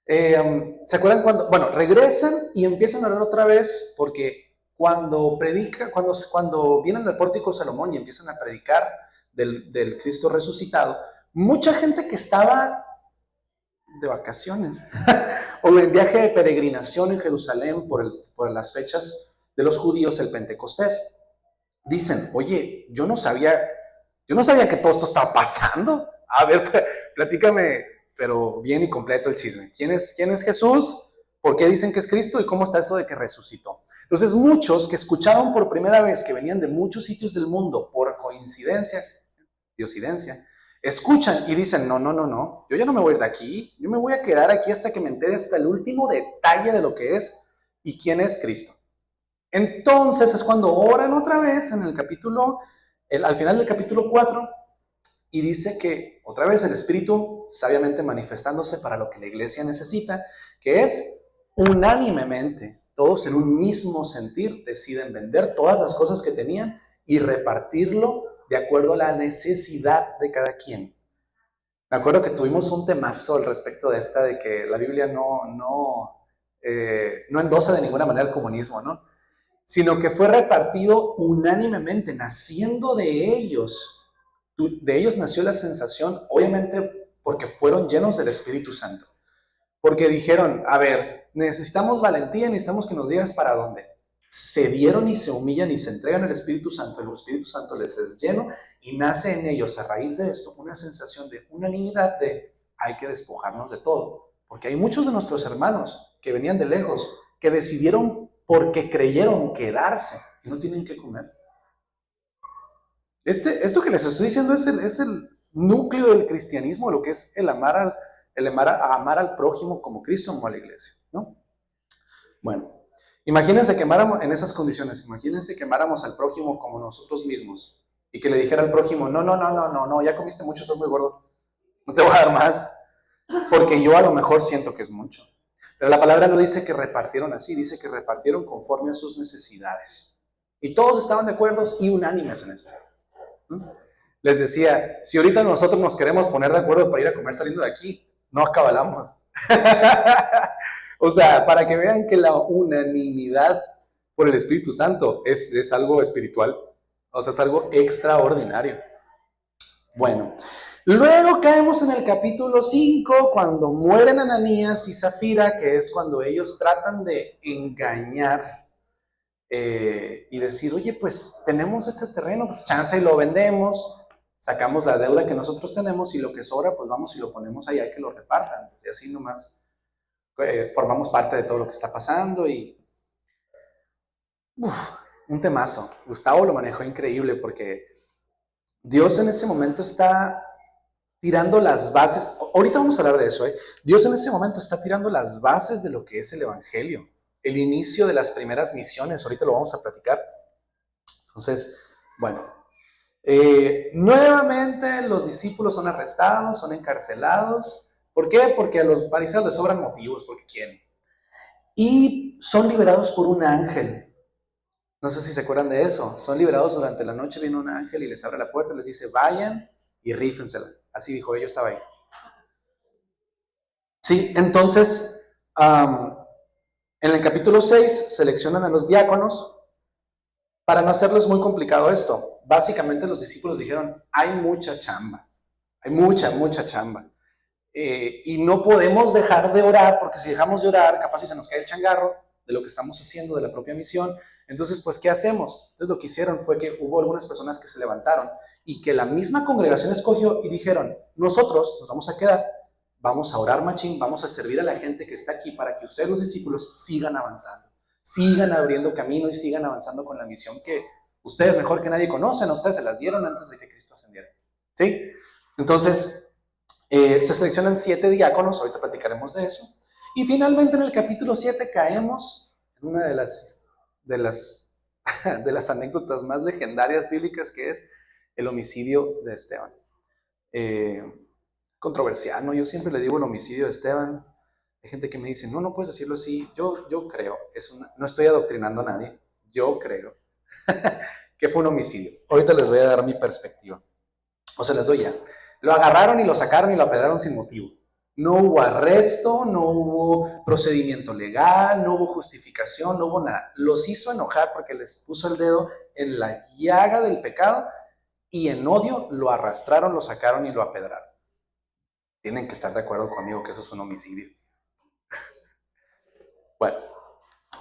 ¿Se acuerdan cuando? Bueno, regresan y empiezan a orar otra vez porque cuando predica, cuando vienen al pórtico de Salomón y empiezan a predicar del Cristo resucitado, mucha gente que estaba de vacaciones o en viaje de peregrinación en Jerusalén por las fechas de los judíos, el Pentecostés, dicen, oye, yo no sabía que todo esto estaba pasando. A ver, platícame, pero bien y completo el chisme. ¿Quién es Jesús? ¿Por qué dicen que es Cristo? ¿Y cómo está eso de que resucitó? Entonces, muchos que escucharon por primera vez, que venían de muchos sitios del mundo, por coincidencia, diosidencia, escuchan y dicen, no, no, no, no, yo ya no me voy a ir de aquí, yo me voy a quedar aquí hasta que me entere hasta el último detalle de lo que es y quién es Cristo. Entonces es cuando oran otra vez en el capítulo, al final del capítulo 4, y dice que otra vez el Espíritu sabiamente manifestándose para lo que la iglesia necesita, que es unánimemente, todos en un mismo sentir, deciden vender todas las cosas que tenían y repartirlo de acuerdo a la necesidad de cada quien. Me acuerdo que tuvimos un temazo al respecto de esta, de que la Biblia no endosa de ninguna manera el comunismo, ¿no? Sino que fue repartido unánimemente, naciendo de ellos. De ellos nació la sensación, obviamente porque fueron llenos del Espíritu Santo. Porque dijeron, a ver, necesitamos valentía, necesitamos que nos digas para dónde. Se dieron y se humillan y se entregan al Espíritu Santo, el Espíritu Santo les es lleno y nace en ellos, a raíz de esto, una sensación de unanimidad de hay que despojarnos de todo. Porque hay muchos de nuestros hermanos que venían de lejos, que decidieron porque creyeron quedarse y no tienen que comer. Esto que les estoy diciendo es el núcleo del cristianismo, lo que es el amar al prójimo como Cristo amó a la iglesia, ¿no? Bueno, imagínense que amáramos en esas condiciones, imagínense que amáramos al prójimo como nosotros mismos y que le dijera al prójimo, no, no, no, no, no, no, ya comiste mucho, estás muy gordo, no te voy a dar más, porque yo a lo mejor siento que es mucho. Pero la palabra no dice que repartieron así, dice que repartieron conforme a sus necesidades. Y todos estaban de acuerdo y unánimes en esto. ¿No? Les decía, si ahorita nosotros nos queremos poner de acuerdo para ir a comer saliendo de aquí, no acabalamos. O sea, para que vean que la unanimidad por el Espíritu Santo es algo espiritual, o sea, es algo extraordinario. Bueno, luego caemos en el capítulo 5, cuando mueren Ananías y Zafira, que es cuando ellos tratan de engañar y decir, oye, pues tenemos este terreno, pues chance y lo vendemos, sacamos la deuda que nosotros tenemos y lo que sobra, pues vamos y lo ponemos allá y que lo repartan. Y así nomás formamos parte de todo lo que está pasando y un temazo. Gustavo lo manejó increíble porque Dios en ese momento está tirando las bases. Ahorita vamos a hablar de eso, ¿eh? Dios en ese momento está tirando las bases de lo que es el Evangelio, el inicio de las primeras misiones. Ahorita lo vamos a platicar. Entonces, bueno, nuevamente los discípulos son arrestados, son encarcelados. ¿Por qué? Porque a los fariseos les sobran motivos, porque quieren. Y son liberados por un ángel. No sé si se acuerdan de eso. Son liberados durante la noche, viene un ángel y les abre la puerta, les dice, vayan y rífensela. Así dijo, yo estaba ahí. Sí, entonces, en el capítulo 6 seleccionan a los diáconos para no hacerles muy complicado esto. Básicamente los discípulos dijeron, hay mucha chamba, hay mucha, mucha chamba. Y no podemos dejar de orar, porque si dejamos de orar, capaz si se nos cae el changarro de lo que estamos haciendo, de la propia misión. Entonces, pues, ¿qué hacemos? Entonces, lo que hicieron fue que hubo algunas personas que se levantaron y que la misma congregación escogió y dijeron, nosotros nos vamos a quedar, vamos a orar machín, vamos a servir a la gente que está aquí para que ustedes, los discípulos, sigan avanzando, sigan abriendo camino y sigan avanzando con la misión que ustedes mejor que nadie conocen, a ustedes se las dieron antes de que Cristo ascendiera. ¿Sí? Entonces, se seleccionan 7 diáconos, ahorita platicaremos de eso. Y finalmente en el capítulo 7 caemos en una de las, de las anécdotas más legendarias bíblicas, que es el homicidio de Esteban. Controversial, ¿no? Yo siempre le digo el homicidio de Esteban. Hay gente que me dice, no, no puedes decirlo así. Yo creo, no estoy adoctrinando a nadie, yo creo que fue un homicidio. Ahorita les voy a dar mi perspectiva. O se las doy ya. Lo agarraron y lo sacaron y lo apedrearon sin motivo. No hubo arresto, no hubo procedimiento legal, no hubo justificación, no hubo nada. Los hizo enojar porque les puso el dedo en la llaga del pecado y en odio lo arrastraron, lo sacaron y lo apedraron. Tienen que estar de acuerdo conmigo que eso es un homicidio. Bueno,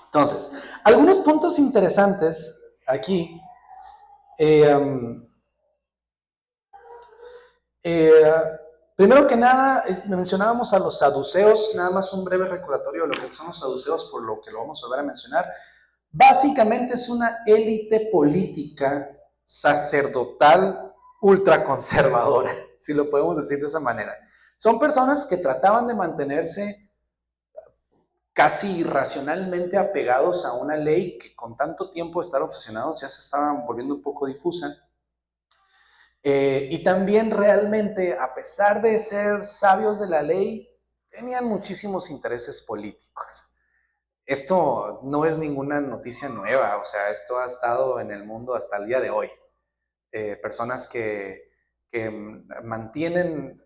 entonces, algunos puntos interesantes aquí. Primero que nada, mencionábamos a los saduceos, nada más un breve recordatorio de lo que son los saduceos, por lo que lo vamos a volver a mencionar. Básicamente es una élite política sacerdotal ultraconservadora, si lo podemos decir de esa manera. Son personas que trataban de mantenerse casi irracionalmente apegados a una ley que con tanto tiempo de estar obsesionados ya se estaba volviendo un poco difusa. Y también realmente, a pesar de ser sabios de la ley, tenían muchísimos intereses políticos. Esto no es ninguna noticia nueva, o sea, esto ha estado en el mundo hasta el día de hoy. Personas que mantienen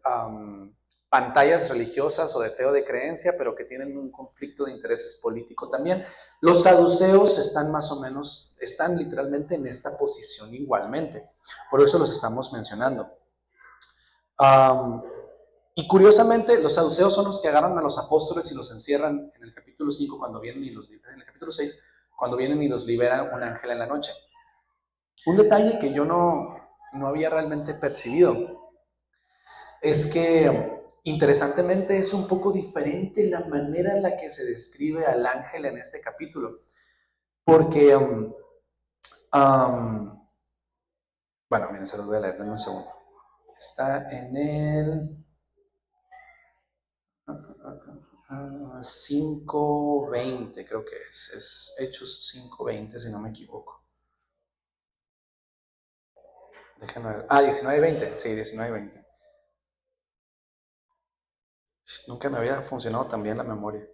pantallas religiosas o de fe o de creencia, pero que tienen un conflicto de intereses político también. Los saduceos están más o menos, están literalmente en esta posición igualmente. Por eso los estamos mencionando. Y curiosamente, los saduceos son los que agarran a los apóstoles y los encierran en el capítulo 5 cuando vienen y los liberan, en el capítulo 6 cuando vienen y los libera un ángel en la noche. Un detalle que yo no había realmente percibido es que, interesantemente, es un poco diferente la manera en la que se describe al ángel en este capítulo. Porque, bueno, miren, se los voy a leer, denme un segundo. Está en el 5:20, creo que es Hechos 5:20, si no me equivoco. Déjenme ver. 19:20, sí, 19:20. Nunca me había funcionado tan bien la memoria.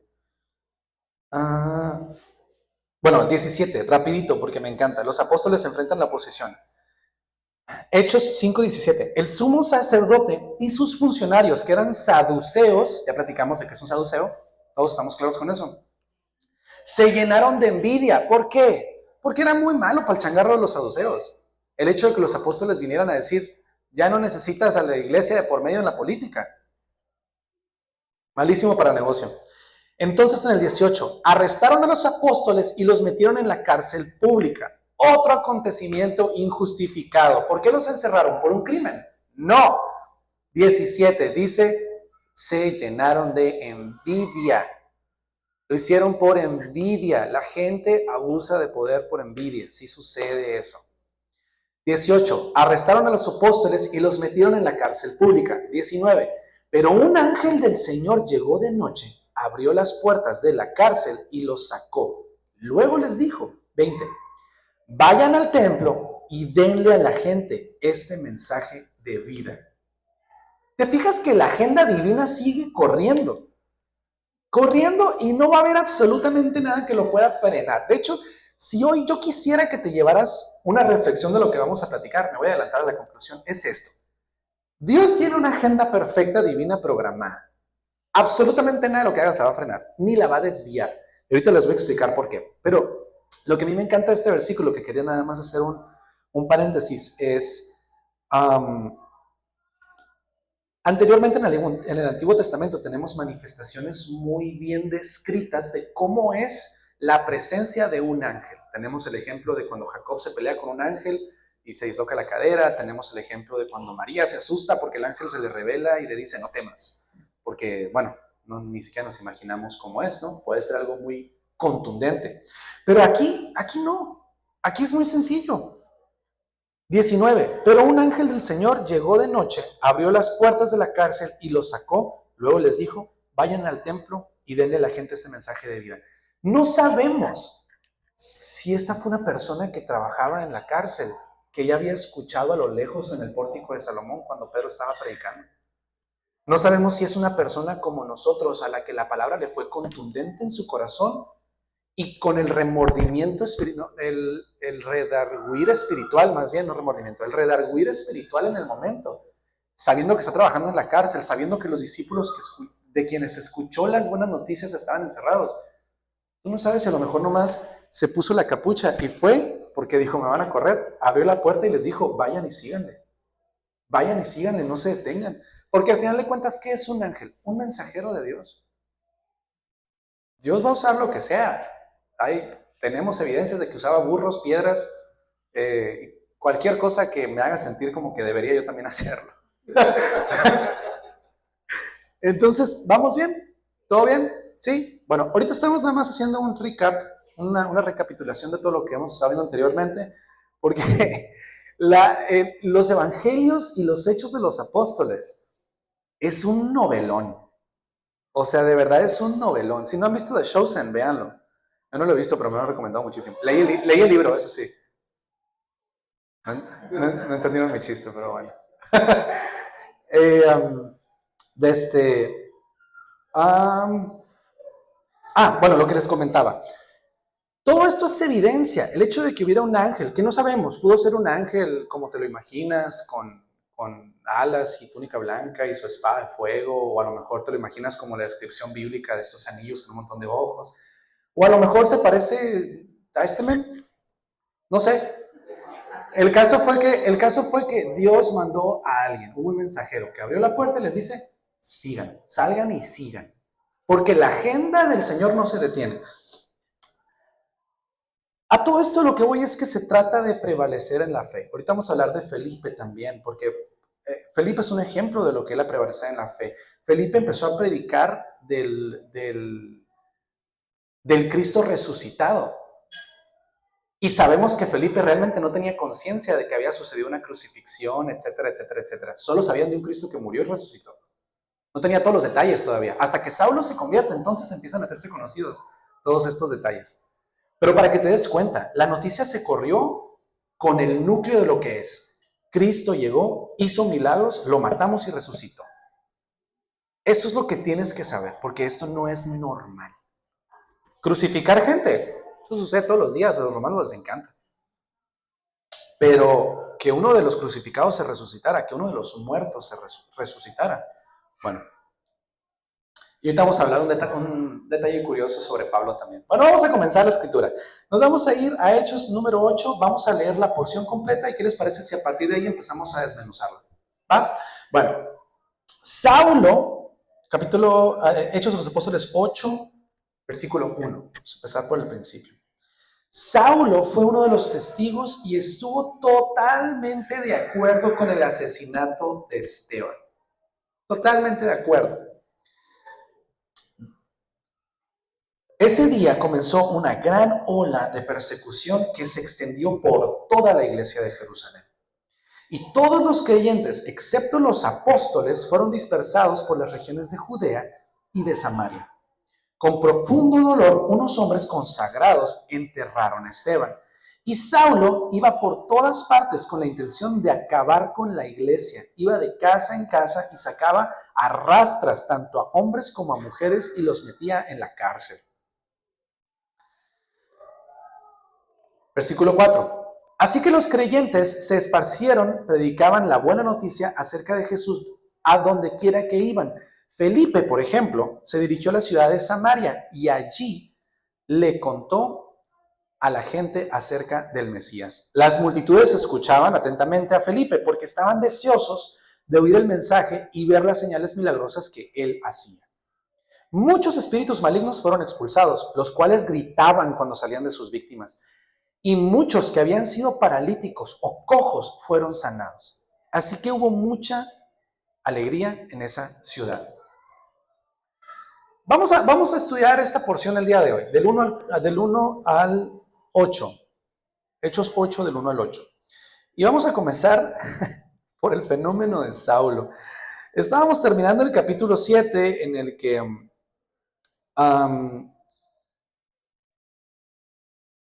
Bueno, 17, rapidito, porque me encanta. Los apóstoles enfrentan la oposición. Hechos 5:17. El sumo sacerdote y sus funcionarios, que eran saduceos, ya platicamos de que es un saduceo, todos estamos claros con eso, se llenaron de envidia. ¿Por qué? Porque era muy malo para el changarro de los saduceos. El hecho de que los apóstoles vinieran a decir, ya no necesitas a la iglesia de por medio en la política. Malísimo para el negocio. Entonces en el 18, arrestaron a los apóstoles y los metieron en la cárcel pública. Otro acontecimiento injustificado. ¿Por qué los encerraron? ¿Por un crimen? No. 17, dice, se llenaron de envidia. Lo hicieron por envidia. La gente abusa de poder por envidia. Sí sucede eso. 18, arrestaron a los apóstoles y los metieron en la cárcel pública. 19, pero un ángel del Señor llegó de noche, abrió las puertas de la cárcel y los sacó. Luego les dijo, 20, vayan al templo y denle a la gente este mensaje de vida. ¿Te fijas que la agenda divina sigue corriendo? Corriendo y no va a haber absolutamente nada que lo pueda frenar. De hecho, si hoy yo quisiera que te llevaras una reflexión de lo que vamos a platicar, me voy a adelantar a la conclusión, es esto. Dios tiene una agenda perfecta, divina, programada. Absolutamente nada de lo que hagas la va a frenar, ni la va a desviar. Y ahorita les voy a explicar por qué. Pero lo que a mí me encanta de este versículo, que quería nada más hacer un paréntesis, es... anteriormente en el Antiguo Testamento tenemos manifestaciones muy bien descritas de cómo es la presencia de un ángel. Tenemos el ejemplo de cuando Jacob se pelea con un ángel y se disloca la cadera. Tenemos el ejemplo de cuando María se asusta porque el ángel se le revela y le dice no temas. Porque, bueno, ni siquiera nos imaginamos cómo es, ¿no? Puede ser algo muy contundente. Pero aquí no. Aquí es muy sencillo. 19, pero un ángel del Señor llegó de noche, abrió las puertas de la cárcel y los sacó. Luego les dijo, vayan al templo y denle a la gente este mensaje de vida. No sabemos si esta fue una persona que trabajaba en la cárcel, que ya había escuchado a lo lejos en el pórtico de Salomón cuando Pedro estaba predicando. No sabemos si es una persona como nosotros, a la que la palabra le fue contundente en su corazón y con el remordimiento espiritual, el redarguir espiritual, más bien, no remordimiento, el redarguir espiritual en el momento, sabiendo que está trabajando en la cárcel, sabiendo que los discípulos de quienes escuchó las buenas noticias estaban encerrados. Tú no sabes si a lo mejor nomás se puso la capucha y fue porque dijo, me van a correr. Abrió la puerta y les dijo, vayan y síganle. Vayan y síganle, no se detengan. Porque al final de cuentas, ¿qué es un ángel? Un mensajero de Dios. Dios va a usar lo que sea. Tenemos evidencias de que usaba burros, piedras, cualquier cosa que me haga sentir como que debería yo también hacerlo. Entonces, ¿vamos bien? ¿Todo bien? ¿Sí? Bueno, ahorita estamos nada más haciendo un recap, una recapitulación de todo lo que hemos estado viendo anteriormente, porque los evangelios y los hechos de los apóstoles es un novelón. O sea, de verdad es un novelón. Si no han visto The Chosen, véanlo. Yo no lo he visto, pero me lo han recomendado muchísimo. Leí el libro, eso sí. No entendieron mi chiste, pero bueno. Bueno, lo que les comentaba. Todo esto es evidencia. El hecho de que hubiera un ángel, que no sabemos, pudo ser un ángel como te lo imaginas, con alas y túnica blanca y su espada de fuego, o a lo mejor te lo imaginas como la descripción bíblica de estos anillos con un montón de ojos, o a lo mejor se parece a este men, no sé. El caso fue que Dios mandó a alguien, hubo un mensajero que abrió la puerta y les dice, sigan, salgan y sigan, porque la agenda del Señor no se detiene. A todo esto lo que voy es que se trata de prevalecer en la fe. Ahorita vamos a hablar de Felipe también, porque Felipe es un ejemplo de lo que es la prevalecer en la fe. Felipe empezó a predicar del Cristo resucitado. Y sabemos que Felipe realmente no tenía conciencia de que había sucedido una crucifixión, etcétera, etcétera, etcétera. Solo sabían de un Cristo que murió y resucitó. No tenía todos los detalles todavía. Hasta que Saulo se convierte, entonces empiezan a hacerse conocidos todos estos detalles. Pero para que te des cuenta, la noticia se corrió con el núcleo de lo que es. Cristo llegó, hizo milagros, lo matamos y resucitó. Eso es lo que tienes que saber, porque esto no es normal. Crucificar gente, eso sucede todos los días, a los romanos les encanta. Pero que uno de los crucificados se resucitara, que uno de los muertos se resucitara. Bueno, y ahorita vamos a hablar un detalle curioso sobre Pablo también. Bueno, vamos a comenzar la escritura. Nos vamos a ir a Hechos número 8, vamos a leer la porción completa y ¿qué les parece si a partir de ahí empezamos a desmenuzarla? ¿Va? Bueno, Saulo, Hechos de los Apóstoles 8, versículo 1. Vamos a empezar por el principio. Saulo fue uno de los testigos y estuvo totalmente de acuerdo con el asesinato de Esteban. Totalmente de acuerdo. Ese día comenzó una gran ola de persecución que se extendió por toda la iglesia de Jerusalén. Y todos los creyentes, excepto los apóstoles, fueron dispersados por las regiones de Judea y de Samaria. Con profundo dolor, unos hombres consagrados enterraron a Esteban. Y Saulo iba por todas partes con la intención de acabar con la iglesia. Iba de casa en casa y sacaba a rastras tanto a hombres como a mujeres y los metía en la cárcel. Versículo 4. Así que los creyentes se esparcieron, predicaban la buena noticia acerca de Jesús a donde quiera que iban. Felipe, por ejemplo, se dirigió a la ciudad de Samaria y allí le contó a la gente acerca del Mesías. Las multitudes escuchaban atentamente a Felipe porque estaban deseosos de oír el mensaje y ver las señales milagrosas que él hacía. Muchos espíritus malignos fueron expulsados, los cuales gritaban cuando salían de sus víctimas. Y muchos que habían sido paralíticos o cojos fueron sanados. Así que hubo mucha alegría en esa ciudad. Vamos a estudiar esta porción el día de hoy, del 1 al 8. Hechos 8, del 1 al 8. Y vamos a comenzar por el fenómeno de Saulo. Estábamos terminando el capítulo 7 en el que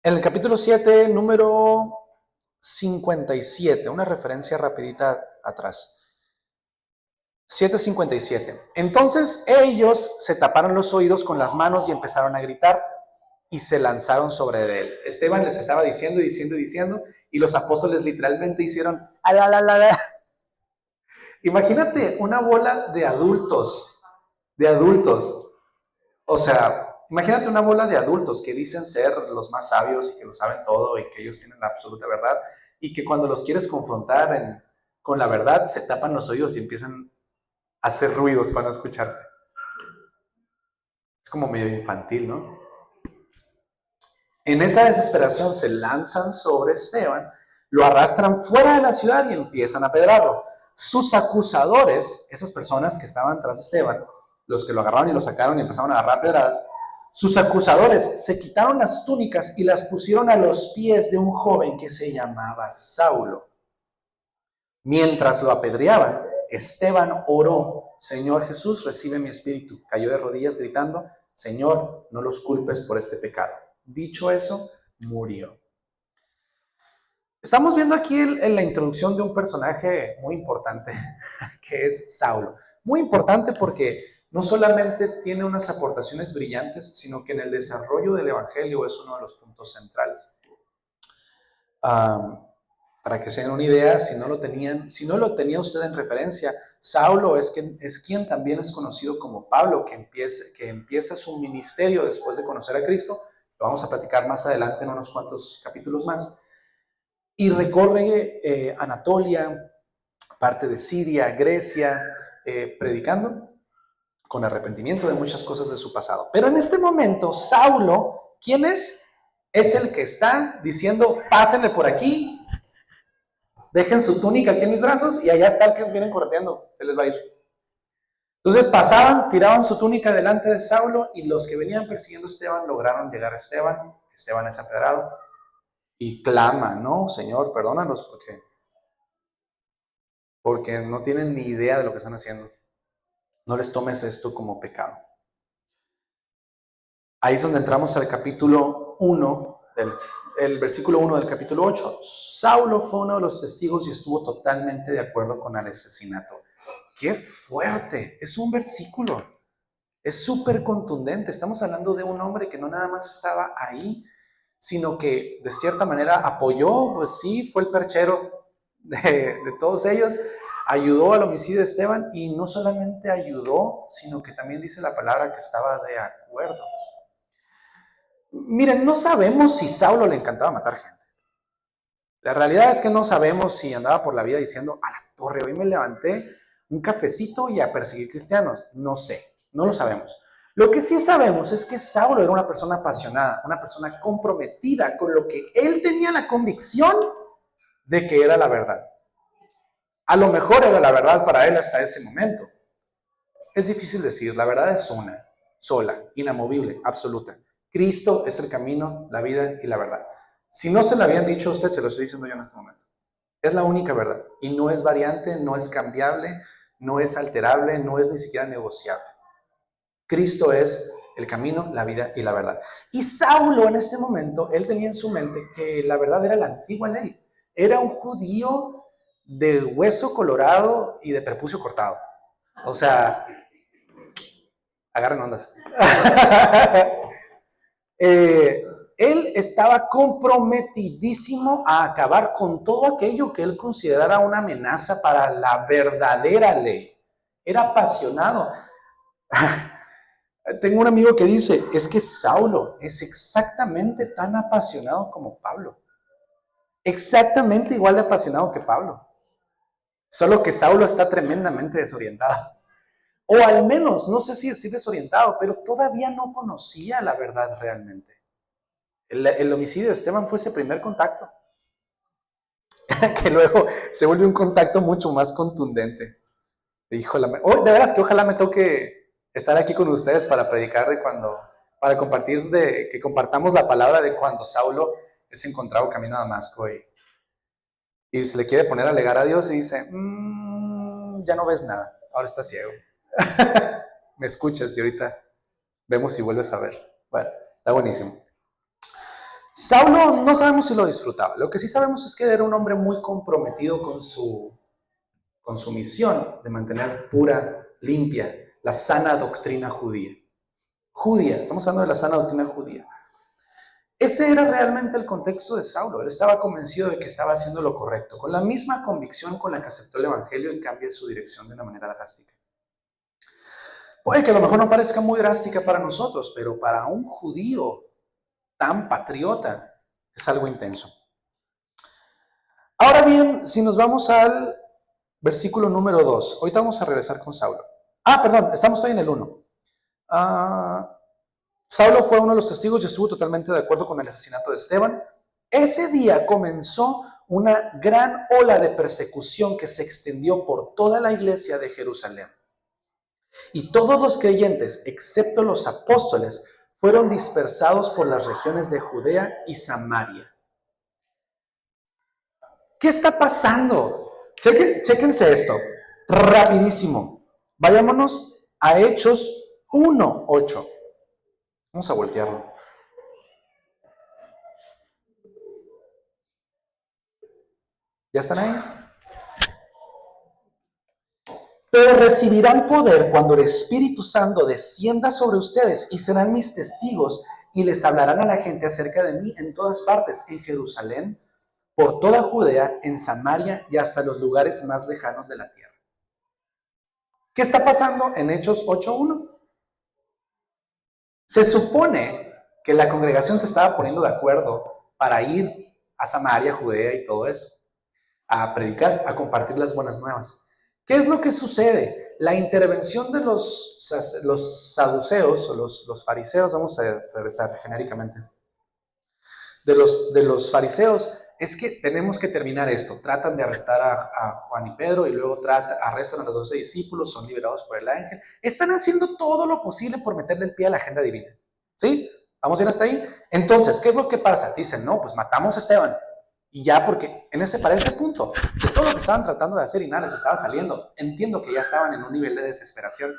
en el capítulo 7, número 57, una referencia rapidita atrás. 7:57. Entonces ellos se taparon los oídos con las manos y empezaron a gritar y se lanzaron sobre él. Esteban les estaba diciendo y los apóstoles literalmente hicieron ala. Imagínate una bola de adultos de adultos. O sea, imagínate una bola de adultos que dicen ser los más sabios y que lo saben todo y que ellos tienen la absoluta verdad y que cuando los quieres confrontar con la verdad se tapan los oídos y empiezan a hacer ruidos para no escucharte. Es como medio infantil, ¿no? En esa desesperación se lanzan sobre Esteban, lo arrastran fuera de la ciudad y empiezan a apedrearlo. Sus acusadores, esas personas que estaban tras Esteban, los que lo agarraron y lo sacaron y empezaron a agarrar pedradas, sus acusadores se quitaron las túnicas y las pusieron a los pies de un joven que se llamaba Saulo. Mientras lo apedreaban, Esteban oró: Señor Jesús, recibe mi espíritu. Cayó de rodillas gritando: Señor, no los culpes por este pecado. Dicho eso, murió. Estamos viendo aquí la introducción de un personaje muy importante, que es Saulo. Muy importante porque no solamente tiene unas aportaciones brillantes, sino que en el desarrollo del Evangelio es uno de los puntos centrales. Para que se den una idea, si no lo tenía usted en referencia, Saulo es quien también es conocido como Pablo, que empieza su ministerio después de conocer a Cristo. Lo vamos a platicar más adelante en unos cuantos capítulos más. Y recorre Anatolia, parte de Siria, Grecia, predicando con arrepentimiento de muchas cosas de su pasado. Pero en este momento, Saulo, ¿quién es? Es el que está diciendo: pásenle por aquí, dejen su túnica aquí en mis brazos y allá está el que vienen correteando, se les va a ir. Entonces pasaban, tiraban su túnica delante de Saulo y los que venían persiguiendo a Esteban lograron llegar a Esteban. Esteban es apedrado y clama, ¿no? Señor, perdónanos porque no tienen ni idea de lo que están haciendo. No les tomes esto como pecado. Ahí es donde entramos al capítulo 1, el versículo 1 del capítulo 8. Saulo fue uno de los testigos y estuvo totalmente de acuerdo con el asesinato. ¡Qué fuerte! Es un versículo. Es súper contundente. Estamos hablando de un hombre que no nada más estaba ahí, sino que de cierta manera apoyó, pues sí, fue el perchero de todos ellos, ayudó al homicidio de Esteban y no solamente ayudó, sino que también dice la palabra que estaba de acuerdo. Miren, no sabemos si Saulo le encantaba matar gente. La realidad es que no sabemos si andaba por la vida diciendo: a la torre, hoy me levanté un cafecito y a perseguir cristianos. No sé, no lo sabemos. Lo que sí sabemos es que Saulo era una persona apasionada, una persona comprometida con lo que él tenía la convicción de que era la verdad. A lo mejor era la verdad para él hasta ese momento. Es difícil decir, la verdad es una, sola, inamovible, absoluta. Cristo es el camino, la vida y la verdad. Si no se lo habían dicho a usted, se lo estoy diciendo yo en este momento. Es la única verdad y no es variante, no es cambiable, no es alterable, no es ni siquiera negociable. Cristo es el camino, la vida y la verdad. Y Saulo en este momento, él tenía en su mente que la verdad era la antigua ley. Era un judío de hueso colorado y de prepucio cortado. O sea, agarren ondas. Él estaba comprometidísimo a acabar con todo aquello que él considerara una amenaza para la verdadera ley. Era apasionado. Tengo un amigo que dice, es que Saulo es exactamente tan apasionado como Pablo. Exactamente igual de apasionado que Pablo. Solo que Saulo está tremendamente desorientado. O al menos, no sé si decir desorientado, pero todavía no conocía la verdad realmente. El homicidio de Esteban fue ese primer contacto, que luego se vuelve un contacto mucho más contundente. Híjole, de veras que ojalá me toque estar aquí con ustedes para predicar para compartir, que compartamos la palabra de cuando Saulo es encontrado camino a Damasco y se le quiere poner a alegar a Dios y dice, ya no ves nada, ahora estás ciego. Me escuchas y ahorita vemos si vuelves a ver. Bueno, está buenísimo. Saulo no sabemos si lo disfrutaba. Lo que sí sabemos es que era un hombre muy comprometido con su misión de mantener pura, limpia, la sana doctrina judía. Judía, estamos hablando de la sana doctrina judía. Ese era realmente el contexto de Saulo. Él estaba convencido de que estaba haciendo lo correcto, con la misma convicción con la que aceptó el evangelio y cambia su dirección de una manera drástica. Puede que a lo mejor no parezca muy drástica para nosotros, pero para un judío tan patriota es algo intenso. Ahora bien, si nos vamos al versículo número 2, ahorita vamos a regresar con Saulo. Perdón, estamos todavía en el 1. Saulo fue uno de los testigos y estuvo totalmente de acuerdo con el asesinato de Esteban. Ese día comenzó una gran ola de persecución que se extendió por toda la iglesia de Jerusalén. Y todos los creyentes, excepto los apóstoles, fueron dispersados por las regiones de Judea y Samaria. ¿Qué está pasando? Chéquense esto, rapidísimo. Vayámonos a Hechos 1:8. Vamos a voltearlo. ¿Ya están ahí? Pero recibirán poder cuando el Espíritu Santo descienda sobre ustedes y serán mis testigos y les hablarán a la gente acerca de mí en todas partes, en Jerusalén, por toda Judea, en Samaria y hasta los lugares más lejanos de la tierra. ¿Qué está pasando en Hechos 8:1? Se supone que la congregación se estaba poniendo de acuerdo para ir a Samaria, Judea y todo eso, a predicar, a compartir las buenas nuevas. ¿Qué es lo que sucede? La intervención de los saduceos o los fariseos, vamos a regresar genéricamente, de los fariseos, es que tenemos que terminar esto. Tratan de arrestar a Juan y Pedro y luego arrestan a los 12 discípulos, son liberados por el ángel. Están haciendo todo lo posible por meterle el pie a la agenda divina. ¿Sí? ¿Vamos bien hasta ahí? Entonces, ¿qué es lo que pasa? Dicen, no, pues matamos a Esteban. Y ya, porque para ese punto, de todo lo que estaban tratando de hacer y nada les estaba saliendo, entiendo que ya estaban en un nivel de desesperación.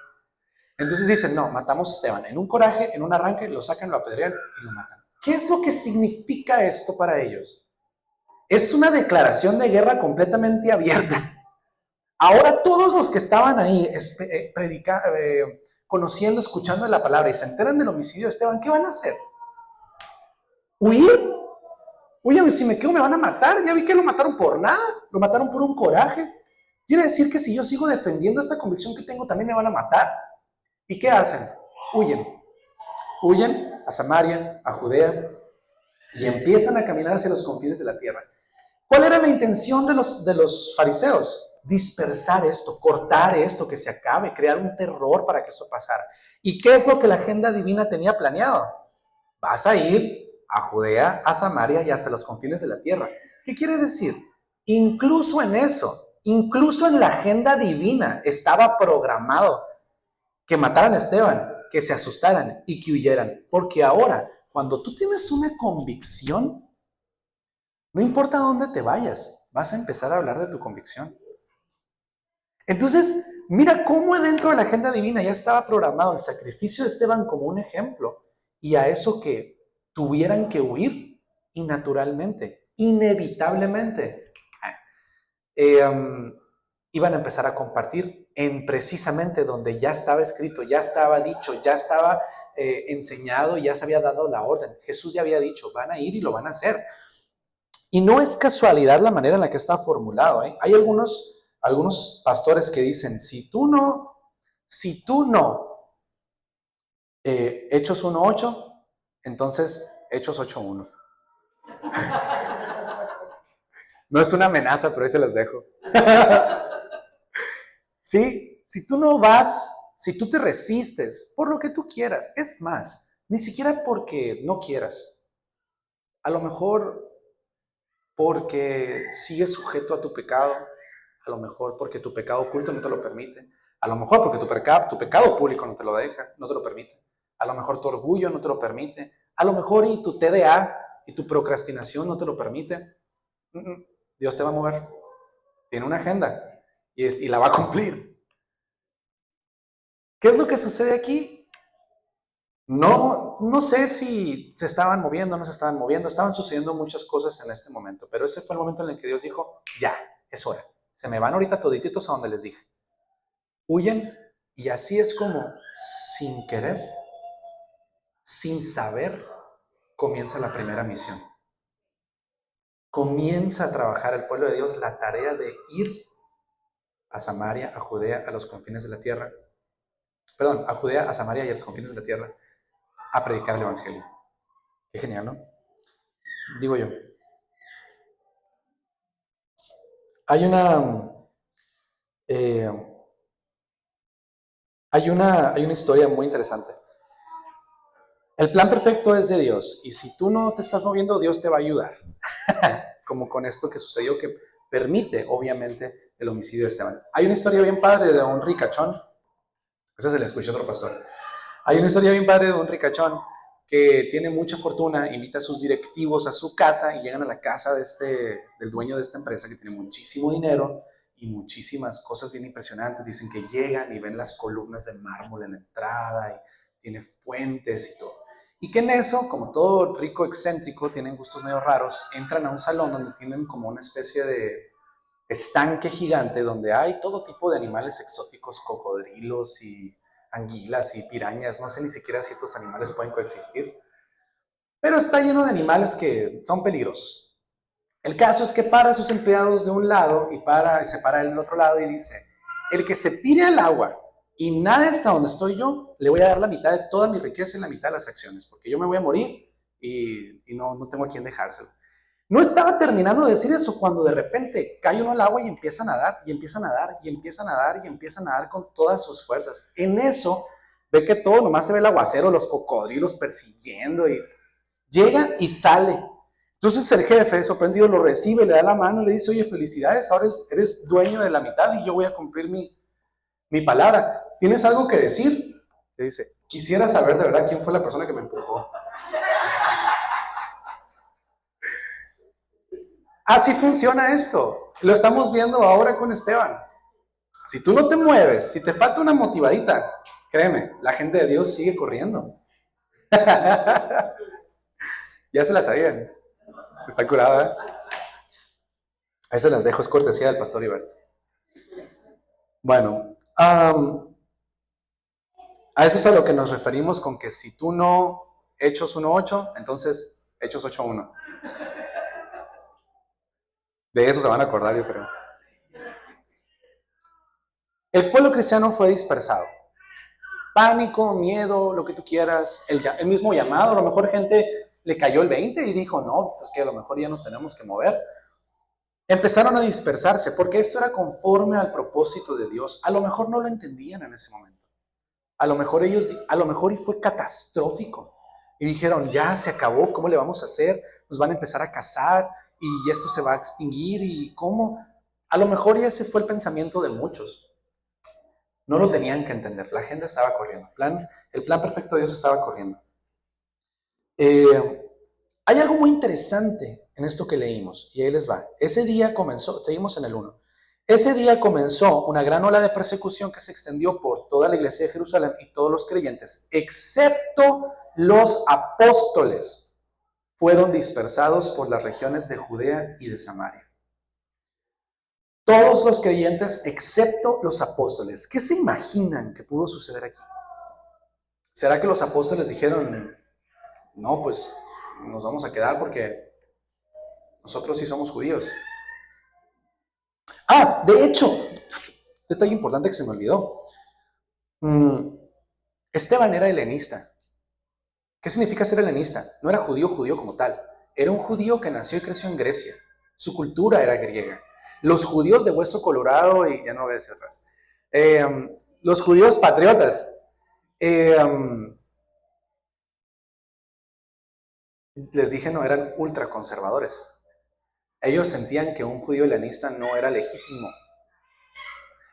Entonces dicen, no, matamos a Esteban. En un coraje, en un arranque, lo sacan, lo apedrean y lo matan. ¿Qué es lo que significa esto para ellos? Es una declaración de guerra completamente abierta. Ahora todos los que estaban ahí conociendo, escuchando la palabra y se enteran del homicidio de Esteban, ¿qué van a hacer? ¿Huir? Oye, si me quedo me van a matar. Ya vi que lo mataron por nada. Lo mataron por un coraje. Quiere decir que si yo sigo defendiendo esta convicción que tengo, también me van a matar. ¿Y qué hacen? Huyen. Huyen a Samaria, a Judea, y empiezan a caminar hacia los confines de la tierra. ¿Cuál era la intención de los fariseos? Dispersar esto, cortar esto, que se acabe, crear un terror para que eso pasara. ¿Y qué es lo que la agenda divina tenía planeado? Vas a ir a Judea, a Samaria y hasta los confines de la tierra. ¿Qué quiere decir? Incluso en eso, incluso en la agenda divina estaba programado que mataran a Esteban, que se asustaran y que huyeran. Porque ahora, cuando tú tienes una convicción, no importa dónde te vayas, vas a empezar a hablar de tu convicción. Entonces, mira cómo dentro de la agenda divina ya estaba programado el sacrificio de Esteban como un ejemplo, y a eso que tuvieran que huir, y naturalmente, inevitablemente, iban a empezar a compartir en precisamente donde ya estaba escrito, ya estaba dicho, ya estaba enseñado, ya se había dado la orden. Jesús ya había dicho, van a ir y lo van a hacer. Y no es casualidad la manera en la que está formulado. Hay algunos pastores que dicen, si tú no, Hechos 1:8, entonces Hechos 8:1. No es una amenaza, pero ahí se las dejo. ¿Sí? Si tú no vas, si tú te resistes por lo que tú quieras, es más, ni siquiera porque no quieras, a lo mejor porque sigues sujeto a tu pecado, a lo mejor porque tu pecado oculto no te lo permite, a lo mejor porque tu pecado público no te lo deja, no te lo permite, a lo mejor tu orgullo no te lo permite, a lo mejor y tu TDA y tu procrastinación no te lo permite. Dios te va a mover, tiene una agenda y la va a cumplir. ¿Qué es lo que sucede aquí? No sé si se estaban moviendo o no se estaban moviendo, estaban sucediendo muchas cosas en este momento, pero ese fue el momento en el que Dios dijo, ya, es hora. Se me van ahorita todititos a donde les dije. Huyen, y así es como, sin querer, sin saber, comienza la primera misión. Comienza a trabajar el pueblo de Dios la tarea de ir a Samaria, a Judea, a los confines de la tierra. perdón, a Judea, a Samaria y a los confines de la tierra, a predicar el evangelio. Qué genial, ¿no? Digo yo. Hay una, eh, hay una historia muy interesante. El plan perfecto es de Dios y si tú no te estás moviendo, Dios te va a ayudar. Como con esto que sucedió que permite, obviamente, el homicidio de Esteban. Hay una historia bien padre de un ricachón. Esa se la escuché a otro pastor. Hay una historia bien padre de un ricachón que tiene mucha fortuna, invita a sus directivos a su casa y llegan a la casa del dueño de esta empresa que tiene muchísimo dinero y muchísimas cosas bien impresionantes. Dicen que llegan y ven las columnas de mármol en la entrada y tiene fuentes y todo. Y que en eso, como todo rico excéntrico, tienen gustos medio raros, entran a un salón donde tienen como una especie de estanque gigante donde hay todo tipo de animales exóticos, cocodrilos y anguilas y pirañas. No sé ni siquiera si estos animales pueden coexistir, pero está lleno de animales que son peligrosos. El caso es que para a sus empleados de un lado y se para él del otro lado y dice, el que se tire al agua y nada hasta donde estoy yo, le voy a dar la mitad de toda mi riqueza y la mitad de las acciones, porque yo me voy a morir y no tengo a quién dejárselo. No estaba terminando de decir eso cuando de repente cae uno al agua y empieza a nadar, y empieza a nadar, y empieza a nadar, y empieza a nadar con todas sus fuerzas. En eso ve que todo, nomás se ve el aguacero, los cocodrilos persiguiendo, y llega y sale. Entonces el jefe, sorprendido, lo recibe, le da la mano, le dice, oye, felicidades, ahora eres dueño de la mitad y yo voy a cumplir mi palabra. ¿Tienes algo que decir? Le dice, quisiera saber de verdad quién fue la persona que me empujó. Así funciona esto. Lo estamos viendo ahora con Esteban. Si tú no te mueves, si te falta una motivadita, créeme, la gente de Dios sigue corriendo. Ya se la sabían. Está curada, ¿eh? Ahí se las dejo, es cortesía del pastor Iberto. Bueno, a eso es a lo que nos referimos con que si tú no Hechos 1.8, entonces Hechos 8.1. De eso se van a acordar, yo creo. El pueblo cristiano fue dispersado. Pánico, miedo, lo que tú quieras, el mismo llamado, a lo mejor gente le cayó el 20 y dijo, no, pues que a lo mejor ya nos tenemos que mover. Empezaron a dispersarse porque esto era conforme al propósito de Dios. A lo mejor no lo entendían en ese momento. A lo mejor y fue catastrófico. Y dijeron, ya se acabó, ¿cómo le vamos a hacer? Nos van a empezar a cazar y esto se va a extinguir y ¿cómo? A lo mejor ya ese fue el pensamiento de muchos. No lo tenían que entender, la gente estaba corriendo, el plan perfecto de Dios estaba corriendo. Hay algo muy interesante en esto que leímos, y ahí les va. Ese día comenzó, seguimos en el 1. Ese día comenzó una gran ola de persecución que se extendió por toda la iglesia de Jerusalén y todos los creyentes, excepto los apóstoles, fueron dispersados por las regiones de Judea y de Samaria. Todos los creyentes excepto los apóstoles. ¿Qué se imaginan que pudo suceder aquí? ¿Será que los apóstoles dijeron, no, pues nos vamos a quedar porque nosotros sí somos judíos? Ah, de hecho, detalle importante que se me olvidó. Esteban era helenista. ¿Qué significa ser helenista? No era judío como tal. Era un judío que nació y creció en Grecia. Su cultura era griega. Los judíos de hueso colorado, y ya no voy a decir atrás, los judíos patriotas, les dije, no, eran ultraconservadores. Ellos sentían que un judío helenista no era legítimo.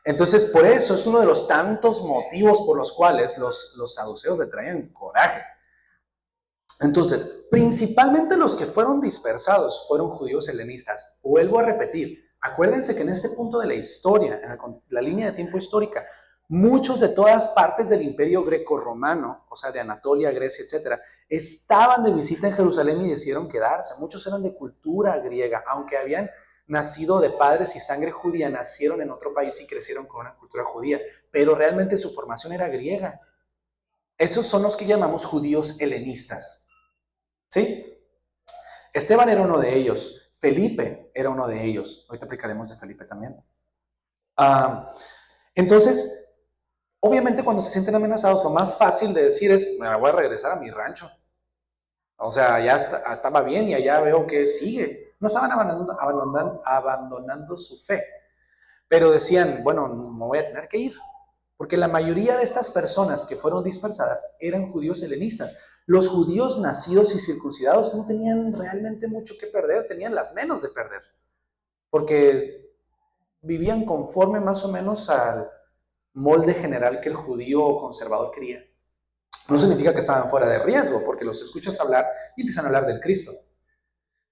Entonces, por eso es uno de los tantos motivos por los cuales los saduceos le traían coraje. Entonces, principalmente los que fueron dispersados fueron judíos helenistas. Vuelvo a repetir, acuérdense que en este punto de la historia, en la línea de tiempo histórica, muchos de todas partes del imperio greco-romano, o sea, de Anatolia, Grecia, etcétera, estaban de visita en Jerusalén y decidieron quedarse. Muchos eran de cultura griega, aunque habían nacido de padres y sangre judía, nacieron en otro país y crecieron con una cultura judía, pero realmente su formación era griega. Esos son los que llamamos judíos helenistas. ¿Sí? Esteban era uno de ellos. Felipe era uno de ellos. Ahorita explicaremos de Felipe también. Entonces, Obviamente cuando se sienten amenazados, lo más fácil de decir es, me voy a regresar a mi rancho. O sea, ya estaba bien y allá veo que sigue. No estaban abandonando su fe, pero decían, bueno, me voy a tener que ir. Porque la mayoría de estas personas que fueron dispersadas eran judíos helenistas. Los judíos nacidos y circuncidados no tenían realmente mucho que perder, tenían las menos de perder. Porque vivían conforme más o menos al molde general que el judío conservador quería. No significa que estaban fuera de riesgo, porque los escuchas hablar y empiezan a hablar del Cristo.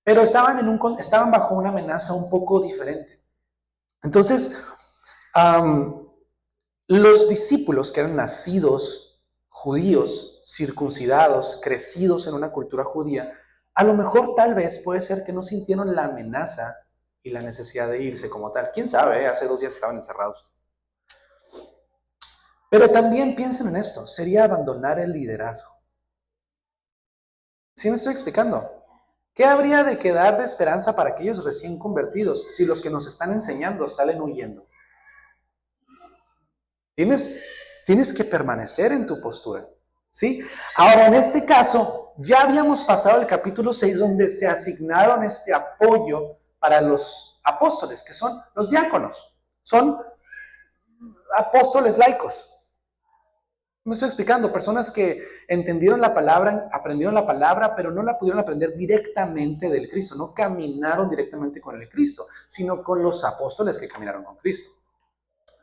Pero estaban bajo una amenaza un poco diferente. Entonces, los discípulos que eran nacidos judíos, circuncidados, crecidos en una cultura judía, a lo mejor tal vez puede ser que no sintieron la amenaza y la necesidad de irse como tal. ¿Quién sabe? Hace 2 días estaban encerrados. Pero también piensen en esto, sería abandonar el liderazgo. ¿Sí me estoy explicando? ¿Qué habría de quedar de esperanza para aquellos recién convertidos si los que nos están enseñando salen huyendo? Tienes que permanecer en tu postura, ¿sí? Ahora, en este caso, ya habíamos pasado el capítulo 6 donde se asignaron este apoyo para los apóstoles, que son los diáconos. Son apóstoles laicos. Me estoy explicando, personas que entendieron la palabra, aprendieron la palabra, pero no la pudieron aprender directamente del Cristo, no caminaron directamente con el Cristo, sino con los apóstoles que caminaron con Cristo.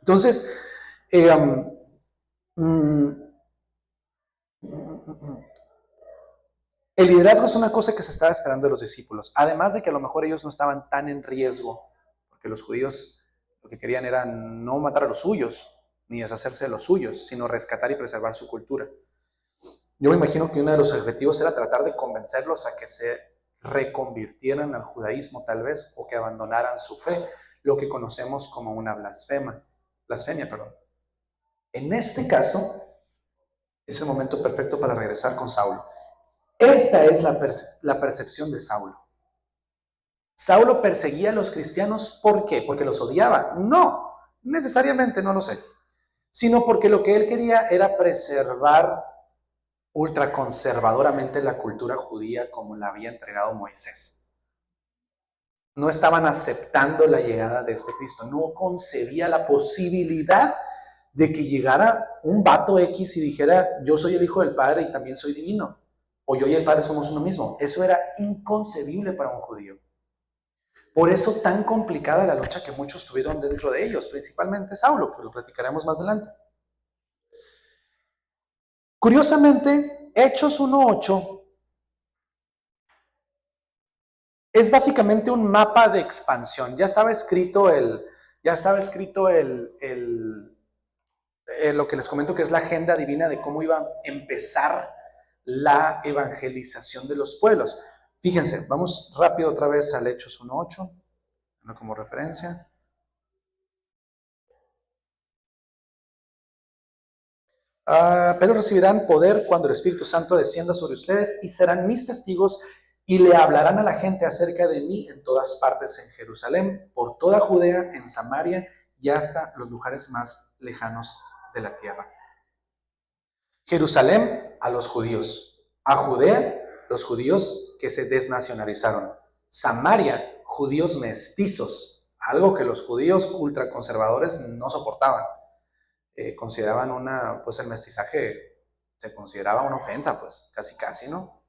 Entonces, el liderazgo es una cosa que se estaba esperando de los discípulos, además de que a lo mejor ellos no estaban tan en riesgo, porque los judíos lo que querían era no matar a los suyos, ni deshacerse de los suyos, sino rescatar y preservar su cultura. Yo me imagino que uno de los objetivos era tratar de convencerlos a que se reconvirtieran al judaísmo tal vez, o que abandonaran su fe, lo que conocemos como una blasfemia. En este caso, es el momento perfecto para regresar con Saulo. Esta es la percepción de Saulo. ¿Saulo perseguía a los cristianos por qué? ¿Porque los odiaba? No, necesariamente, no lo sé. Sino porque lo que él quería era preservar ultraconservadoramente la cultura judía como la había entregado Moisés. No estaban aceptando la llegada de este Cristo. No concebía la posibilidad de que llegara un vato X y dijera, yo soy el hijo del Padre y también soy divino. O yo y el Padre somos uno mismo. Eso era inconcebible para un judío. Por eso tan complicada la lucha que muchos tuvieron dentro de ellos, principalmente Saulo, que lo platicaremos más adelante. Curiosamente, Hechos 1:8 es básicamente un mapa de expansión. Ya estaba escrito lo que les comento, que es la agenda divina de cómo iba a empezar la evangelización de los pueblos. Fíjense, vamos rápido otra vez al Hechos 1:8, como referencia. Pero recibirán poder cuando el Espíritu Santo descienda sobre ustedes y serán mis testigos y le hablarán a la gente acerca de mí en todas partes, en Jerusalén, por toda Judea, en Samaria y hasta los lugares más lejanos de la tierra. Jerusalén a los judíos, a Judea los judíos que se desnacionalizaron, Samaria judíos mestizos, algo que los judíos ultraconservadores no soportaban. Consideraban el mestizaje se consideraba una ofensa, pues, casi, ¿no?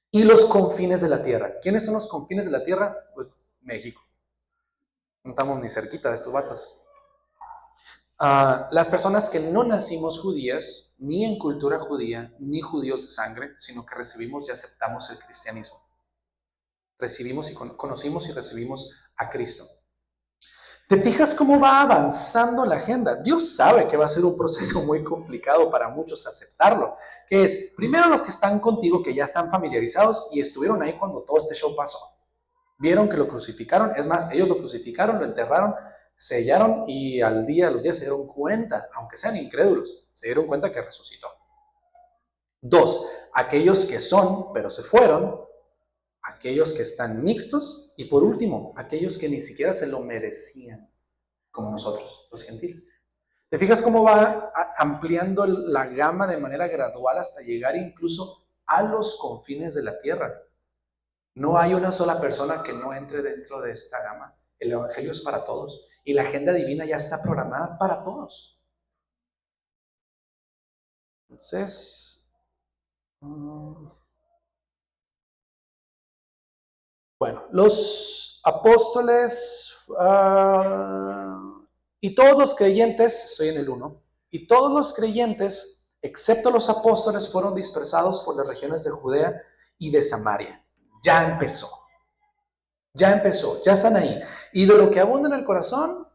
Y los confines de la tierra. ¿Quiénes son los confines de la tierra? Pues México. No estamos ni cerquita de estos vatos. Las personas que no nacimos judías, ni en cultura judía, ni judíos de sangre, sino que recibimos y aceptamos el cristianismo. Recibimos y conocimos y recibimos a Cristo. ¿Te fijas cómo va avanzando la agenda? Dios sabe que va a ser un proceso muy complicado para muchos aceptarlo, que es, primero los que están contigo, que ya están familiarizados y estuvieron ahí cuando todo este show pasó. Vieron que lo crucificaron, es más, ellos lo crucificaron, lo enterraron, sellaron y a los días se dieron cuenta, aunque sean incrédulos, se dieron cuenta que resucitó. 2, aquellos que son, pero se fueron, aquellos que están mixtos y por último, aquellos que ni siquiera se lo merecían, como nosotros, los gentiles. ¿Te fijas cómo va ampliando la gama de manera gradual hasta llegar incluso a los confines de la tierra? No hay una sola persona que no entre dentro de esta gama. El Evangelio es para todos y la agenda divina ya está programada para todos. Entonces, bueno, los apóstoles y todos los creyentes, estoy en el 1, y todos los creyentes, excepto los apóstoles, fueron dispersados por las regiones de Judea y de Samaria. Ya empezó, ya están ahí. Y de lo que abunda en el corazón,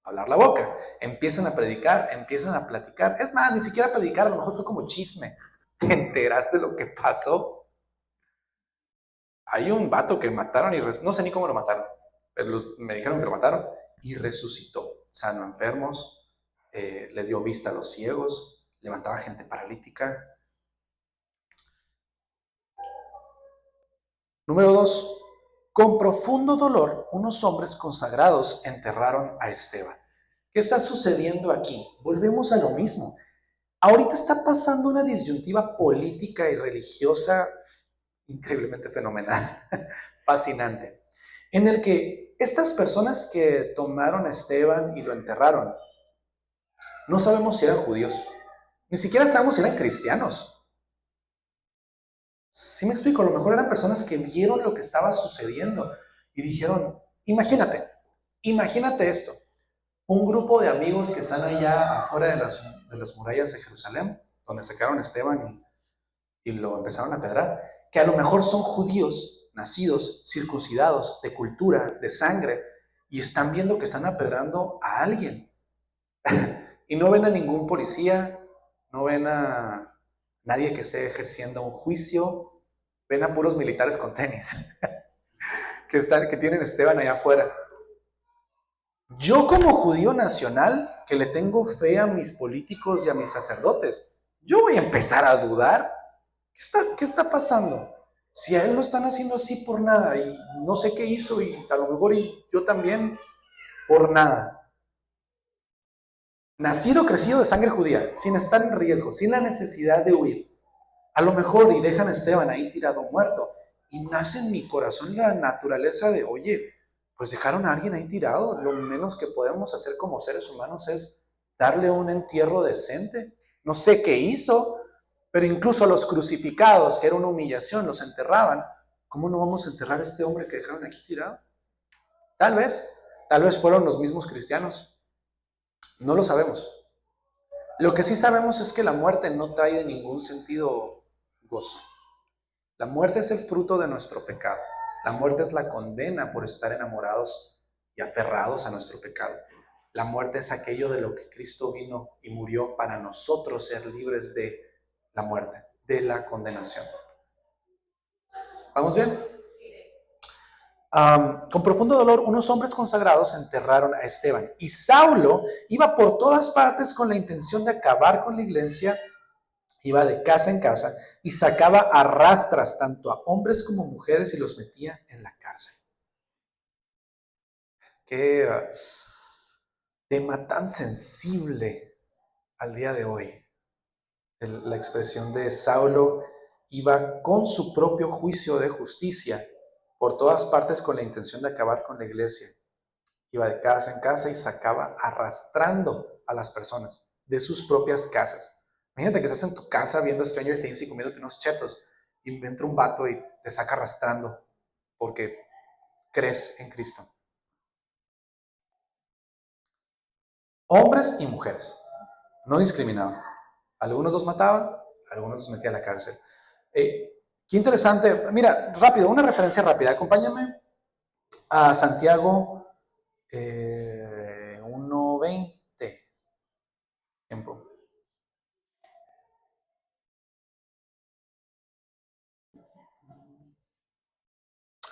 hablar la boca. Empiezan a predicar, empiezan a platicar. Es más, ni siquiera predicar, a lo mejor fue como chisme. ¿Te enteraste de lo que pasó? Hay un vato que mataron y no sé ni cómo lo mataron, pero me dijeron que lo mataron y resucitó. Sanó enfermos, le dio vista a los ciegos, levantaba gente paralítica. Número 2. Con profundo dolor, unos hombres consagrados enterraron a Esteban. ¿Qué está sucediendo aquí? Volvemos a lo mismo. Ahorita está pasando una disyuntiva política y religiosa increíblemente fenomenal, fascinante, en el que estas personas que tomaron a Esteban y lo enterraron, no sabemos si eran judíos, ni siquiera sabemos si eran cristianos. ¿Sí me explico? A lo mejor eran personas que vieron lo que estaba sucediendo y dijeron, imagínate esto, un grupo de amigos que están allá afuera de las murallas de Jerusalén, donde sacaron a Esteban y lo empezaron a pedrar, que a lo mejor son judíos, nacidos, circuncidados, de cultura, de sangre, y están viendo que están apedrando a alguien. Y no ven a ningún policía, no ven a nadie que esté ejerciendo un juicio, ven a puros militares con tenis, que tienen a Esteban allá afuera. Yo como judío nacional, que le tengo fe a mis políticos y a mis sacerdotes, yo voy a empezar a dudar. ¿Qué está pasando? Si a él lo están haciendo así por nada y no sé qué hizo y a lo mejor y yo también por nada. Nacido, crecido de sangre judía, sin estar en riesgo, sin la necesidad de huir. A lo mejor y dejan a Esteban ahí tirado muerto y nace en mi corazón la naturaleza de, oye, pues dejaron a alguien ahí tirado, lo menos que podemos hacer como seres humanos es darle un entierro decente. No sé qué hizo, pero incluso a los crucificados, que era una humillación, los enterraban. ¿Cómo no vamos a enterrar a este hombre que dejaron aquí tirado? Tal vez fueron los mismos cristianos. No lo sabemos. Lo que sí sabemos es que la muerte no trae de ningún sentido gozo. La muerte es el fruto de nuestro pecado. La muerte es la condena por estar enamorados y aferrados a nuestro pecado. La muerte es aquello de lo que Cristo vino y murió para nosotros ser libres de la muerte, de la condenación. ¿Vamos bien? Con profundo dolor, unos hombres consagrados enterraron a Esteban. Y Saulo iba por todas partes con la intención de acabar con la iglesia. Iba de casa en casa y sacaba a rastras tanto a hombres como mujeres y los metía en la cárcel. Qué tema tan sensible al día de hoy. La expresión de Saulo iba con su propio juicio de justicia por todas partes con la intención de acabar con la iglesia. Iba de casa en casa y sacaba arrastrando a las personas de sus propias casas. Imagínate que estás en tu casa viendo Stranger Things y comiéndote unos chetos y entra un vato y te saca arrastrando porque crees en Cristo. Hombres y mujeres, no discriminaban. Algunos los mataban, algunos los metían a la cárcel. Qué interesante. Mira, rápido, una referencia rápida. Acompáñame a Santiago 1:20. Tiempo.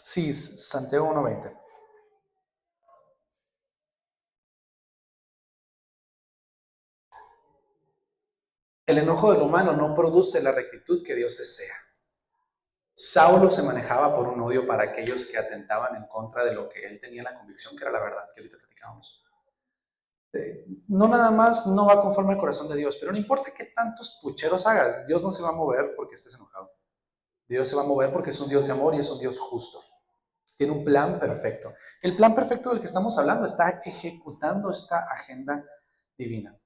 Sí, Santiago 1:20. El enojo del humano no produce la rectitud que Dios desea. Saulo se manejaba por un odio para aquellos que atentaban en contra de lo que él tenía la convicción que era la verdad, que ahorita platicábamos. No nada más no va conforme al corazón de Dios, pero no importa qué tantos pucheros hagas, Dios no se va a mover porque estés enojado. Dios se va a mover porque es un Dios de amor y es un Dios justo. Tiene un plan perfecto. El plan perfecto del que estamos hablando está ejecutando esta agenda divina.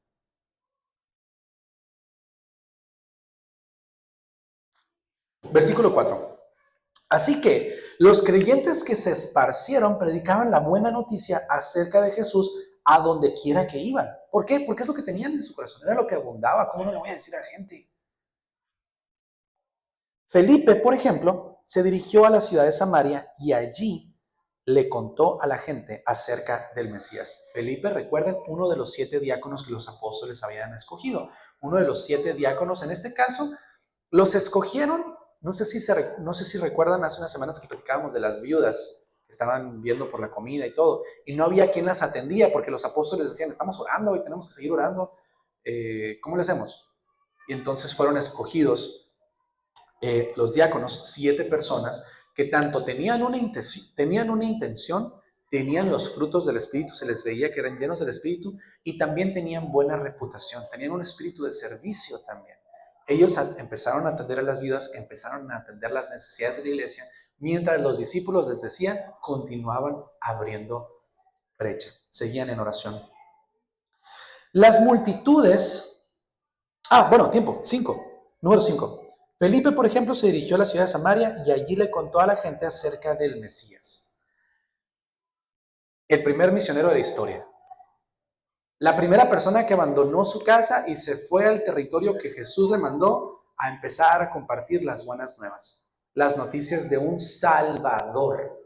Versículo 4. Así que los creyentes que se esparcieron predicaban la buena noticia acerca de Jesús a donde quiera que iban. ¿Por qué? Porque es lo que tenían en su corazón, era lo que abundaba. ¿Cómo no le voy a decir a la gente? Felipe, por ejemplo, se dirigió a la ciudad de Samaria y allí le contó a la gente acerca del Mesías. Felipe, recuerden, uno de los 7 diáconos que los apóstoles habían escogido. Uno de los 7 diáconos, en este caso, los escogieron, no sé si recuerdan hace unas semanas que platicábamos de las viudas que estaban viendo por la comida y todo, y no había quien las atendía porque los apóstoles decían, estamos orando y tenemos que seguir orando, ¿cómo le hacemos? Y entonces fueron escogidos los diáconos, 7 personas que tanto tenían una intención, tenían los frutos del Espíritu, se les veía que eran llenos del Espíritu y también tenían buena reputación, tenían un espíritu de servicio también. Ellos empezaron a atender a las vidas, empezaron a atender las necesidades de la iglesia, mientras los discípulos, les decía, continuaban abriendo brecha, seguían en oración. Las multitudes, tiempo, 5, número 5. Felipe, por ejemplo, se dirigió a la ciudad de Samaria y allí le contó a la gente acerca del Mesías. El primer misionero de la historia. La primera persona que abandonó su casa y se fue al territorio que Jesús le mandó a empezar a compartir las buenas nuevas, las noticias de un Salvador.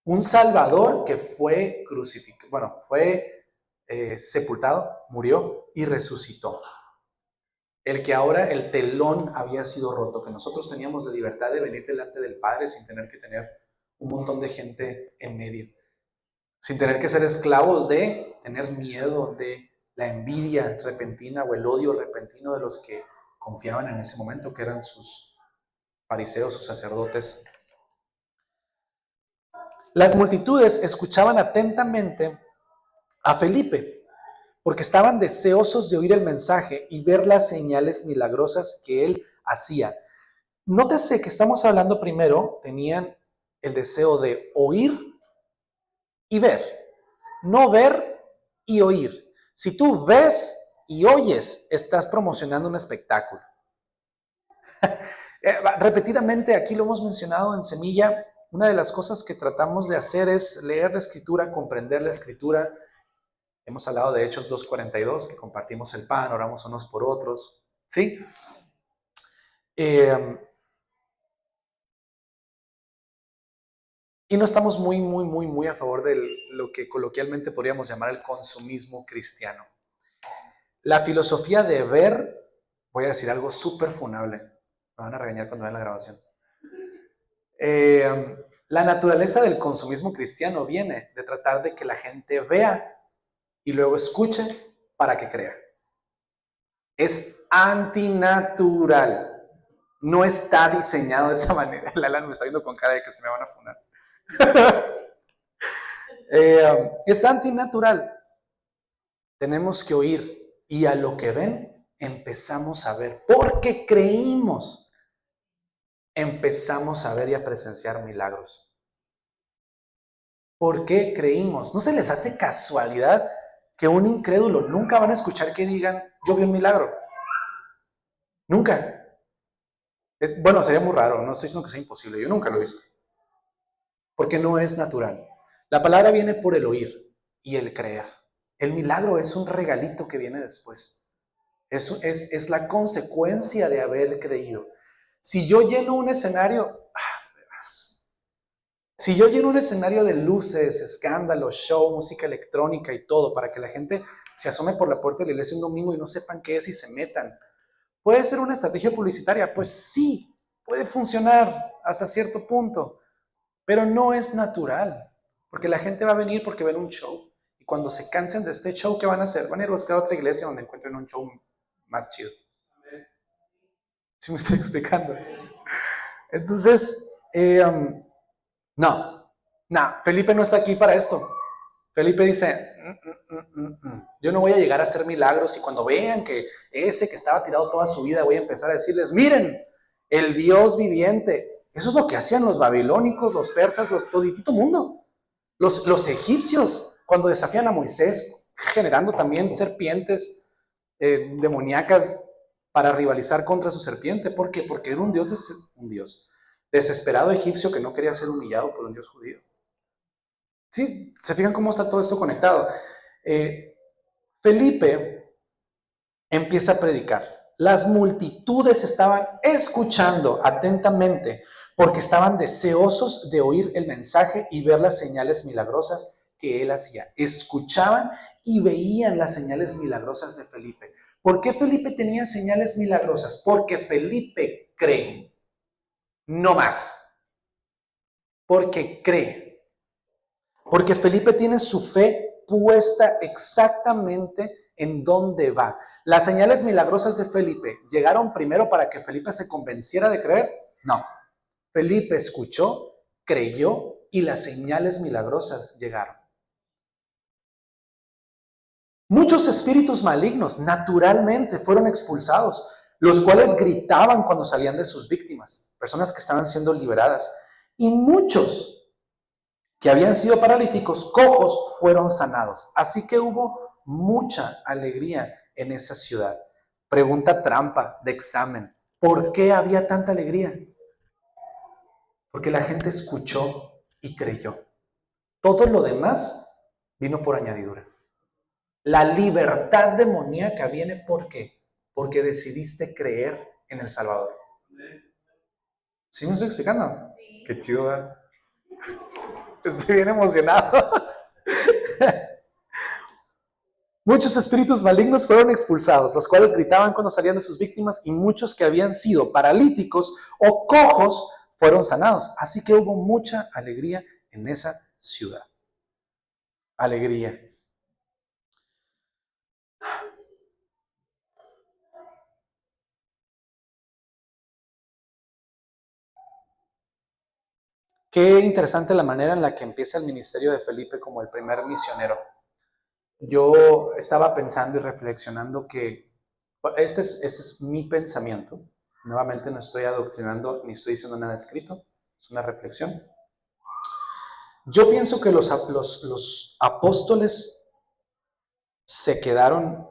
Un Salvador que fue crucificado, fue sepultado, murió y resucitó. El que ahora el telón había sido roto, que nosotros teníamos la libertad de venir delante del Padre sin tener que tener un montón de gente en medio, sin tener que ser esclavos de tener miedo de la envidia repentina o el odio repentino de los que confiaban en ese momento, que eran sus fariseos, sus sacerdotes. Las multitudes escuchaban atentamente a Felipe, porque estaban deseosos de oír el mensaje y ver las señales milagrosas que él hacía. Nótese que estamos hablando primero, tenían el deseo de oír y ver, no ver y oír. Si tú ves y oyes, estás promocionando un espectáculo. Repetidamente, aquí lo hemos mencionado en Semilla, una de las cosas que tratamos de hacer es leer la Escritura, comprender la Escritura. Hemos hablado de Hechos 2:42, que compartimos el pan, oramos unos por otros, ¿sí? Y no estamos muy a favor de lo que coloquialmente podríamos llamar el consumismo cristiano. La filosofía de ver, voy a decir algo súper funable, me van a regañar cuando vean la grabación. La naturaleza del consumismo cristiano viene de tratar de que la gente vea y luego escuche para que crea. Es antinatural. No está diseñado de esa manera. El Alan me está viendo con cara de que se me van a funar. Es antinatural. Tenemos que oír y a lo que ven empezamos a ver. Porque creímos. Empezamos a ver y a presenciar milagros. ¿Por qué creímos? ¿No se les hace casualidad que un incrédulo nunca van a escuchar que digan, yo vi un milagro? Nunca. Bueno, sería muy raro, no estoy diciendo que sea imposible, yo nunca lo he visto. Porque no es natural. La palabra viene por el oír y el creer. El milagro es un regalito que viene después. Es la consecuencia de haber creído. Si yo lleno un escenario, de luces, escándalos, show, música electrónica y todo, para que la gente se asome por la puerta de la iglesia un domingo y no sepan qué es y se metan, ¿puede ser una estrategia publicitaria? Pues sí, puede funcionar hasta cierto punto, pero no es natural, porque la gente va a venir porque ven un show, y cuando se cansen de este show, ¿qué van a hacer? Van a ir a buscar otra iglesia donde encuentren un show más chido. ¿Sí me estoy explicando? Entonces, no, Felipe no está aquí para esto. Felipe dice, Yo no voy a llegar a hacer milagros y cuando vean que ese que estaba tirado toda su vida, voy a empezar a decirles, miren, el Dios viviente. Eso es lo que hacían los babilónicos, los persas, toditito mundo. Los egipcios, cuando desafían a Moisés, generando también serpientes demoníacas para rivalizar contra su serpiente. ¿Por qué? Porque era un Dios desesperado egipcio que no quería ser humillado por un Dios judío. Sí, se fijan cómo está todo esto conectado. Felipe empieza a predicar. Las multitudes estaban escuchando atentamente porque estaban deseosos de oír el mensaje y ver las señales milagrosas que él hacía. Escuchaban y veían las señales milagrosas de Felipe. ¿Por qué Felipe tenía señales milagrosas? Porque Felipe cree, no más. Porque cree. Porque Felipe tiene su fe puesta exactamente en dónde va. Las señales milagrosas de Felipe llegaron primero para que Felipe se convenciera de creer. No. Felipe escuchó, creyó y las señales milagrosas llegaron. Muchos espíritus malignos naturalmente fueron expulsados, los cuales gritaban cuando salían de sus víctimas, personas que estaban siendo liberadas. Y muchos que habían sido paralíticos, cojos, fueron sanados. Así que hubo mucha alegría en esa ciudad. Pregunta trampa de examen. ¿Por qué había tanta alegría? Porque la gente escuchó y creyó. Todo lo demás vino por añadidura. La libertad demoníaca viene ¿por qué? Porque decidiste creer en el Salvador. ¿Sí me estoy explicando? Sí. Qué chido, ¿eh? Estoy bien emocionado. Muchos espíritus malignos fueron expulsados, los cuales gritaban cuando salían de sus víctimas, y muchos que habían sido paralíticos o cojos fueron sanados. Así que hubo mucha alegría en esa ciudad. Alegría. Qué interesante la manera en la que empieza el ministerio de Felipe como el primer misionero. Yo estaba pensando y reflexionando que este es mi pensamiento. Nuevamente no estoy adoctrinando ni estoy diciendo nada escrito, es una reflexión. Yo pienso que los apóstoles se quedaron,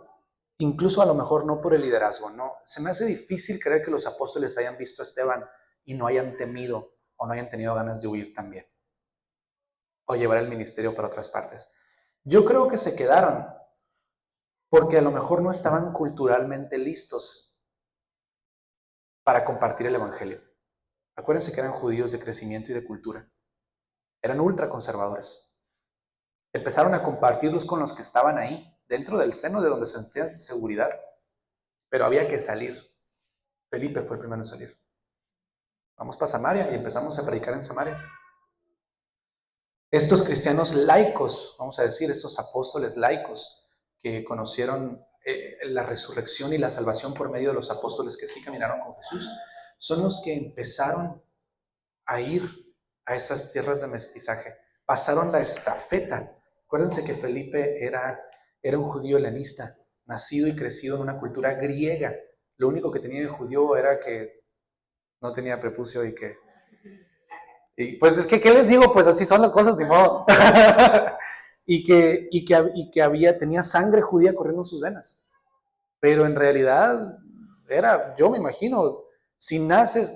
incluso a lo mejor no por el liderazgo, ¿no? Se me hace difícil creer que los apóstoles hayan visto a Esteban y no hayan temido o no hayan tenido ganas de huir también, o llevar el ministerio para otras partes. Yo creo que se quedaron porque a lo mejor no estaban culturalmente listos para compartir el evangelio. Acuérdense que eran judíos de crecimiento y de cultura. Eran ultra conservadores. Empezaron a compartirlos con los que estaban ahí, dentro del seno de donde sentían seguridad. Pero había que salir. Felipe fue el primero en salir. Vamos para Samaria y empezamos a predicar en Samaria. Estos cristianos laicos, vamos a decir, estos apóstoles laicos que conocieron la resurrección y la salvación por medio de los apóstoles que sí caminaron con Jesús, son los que empezaron a ir a esas tierras de mestizaje. Pasaron la estafeta. Acuérdense que Felipe era un judío helenista, nacido y crecido en una cultura griega. Lo único que tenía de judío era que no tenía prepucio y que... Y pues es que, ¿qué les digo? Pues así son las cosas, de modo. y que tenía sangre judía corriendo en sus venas. Pero en realidad yo me imagino, si naces...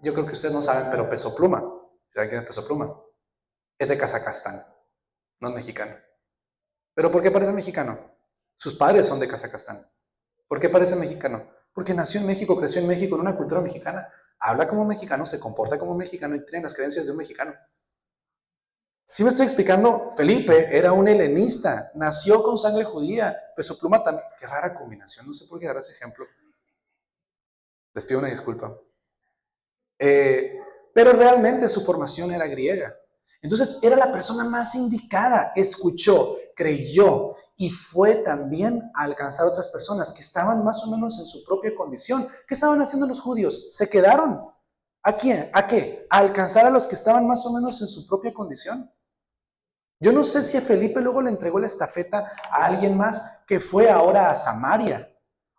Yo creo que ustedes no saben, pero Peso Pluma, ¿saben quién es Peso Pluma? Es de Kazajstán, no es mexicano. ¿Pero por qué parece mexicano? Sus padres son de Kazajstán. ¿Por qué parece mexicano? Porque nació en México, creció en México, en una cultura mexicana. Habla como mexicano, se comporta como mexicano y tiene las creencias de un mexicano. ¿Sí me estoy explicando? Felipe era un helenista, nació con sangre judía. Peso Pluma también. Qué rara combinación, no sé por qué dar ese ejemplo. Les pido una disculpa. Pero realmente su formación era griega. Entonces era la persona más indicada, escuchó, creyó y fue también a alcanzar a otras personas que estaban más o menos en su propia condición. ¿Qué estaban haciendo los judíos? Se quedaron. ¿A quién? ¿A qué? A alcanzar a los que estaban más o menos en su propia condición. Yo no sé si a Felipe luego le entregó la estafeta a alguien más que fue ahora a Samaria,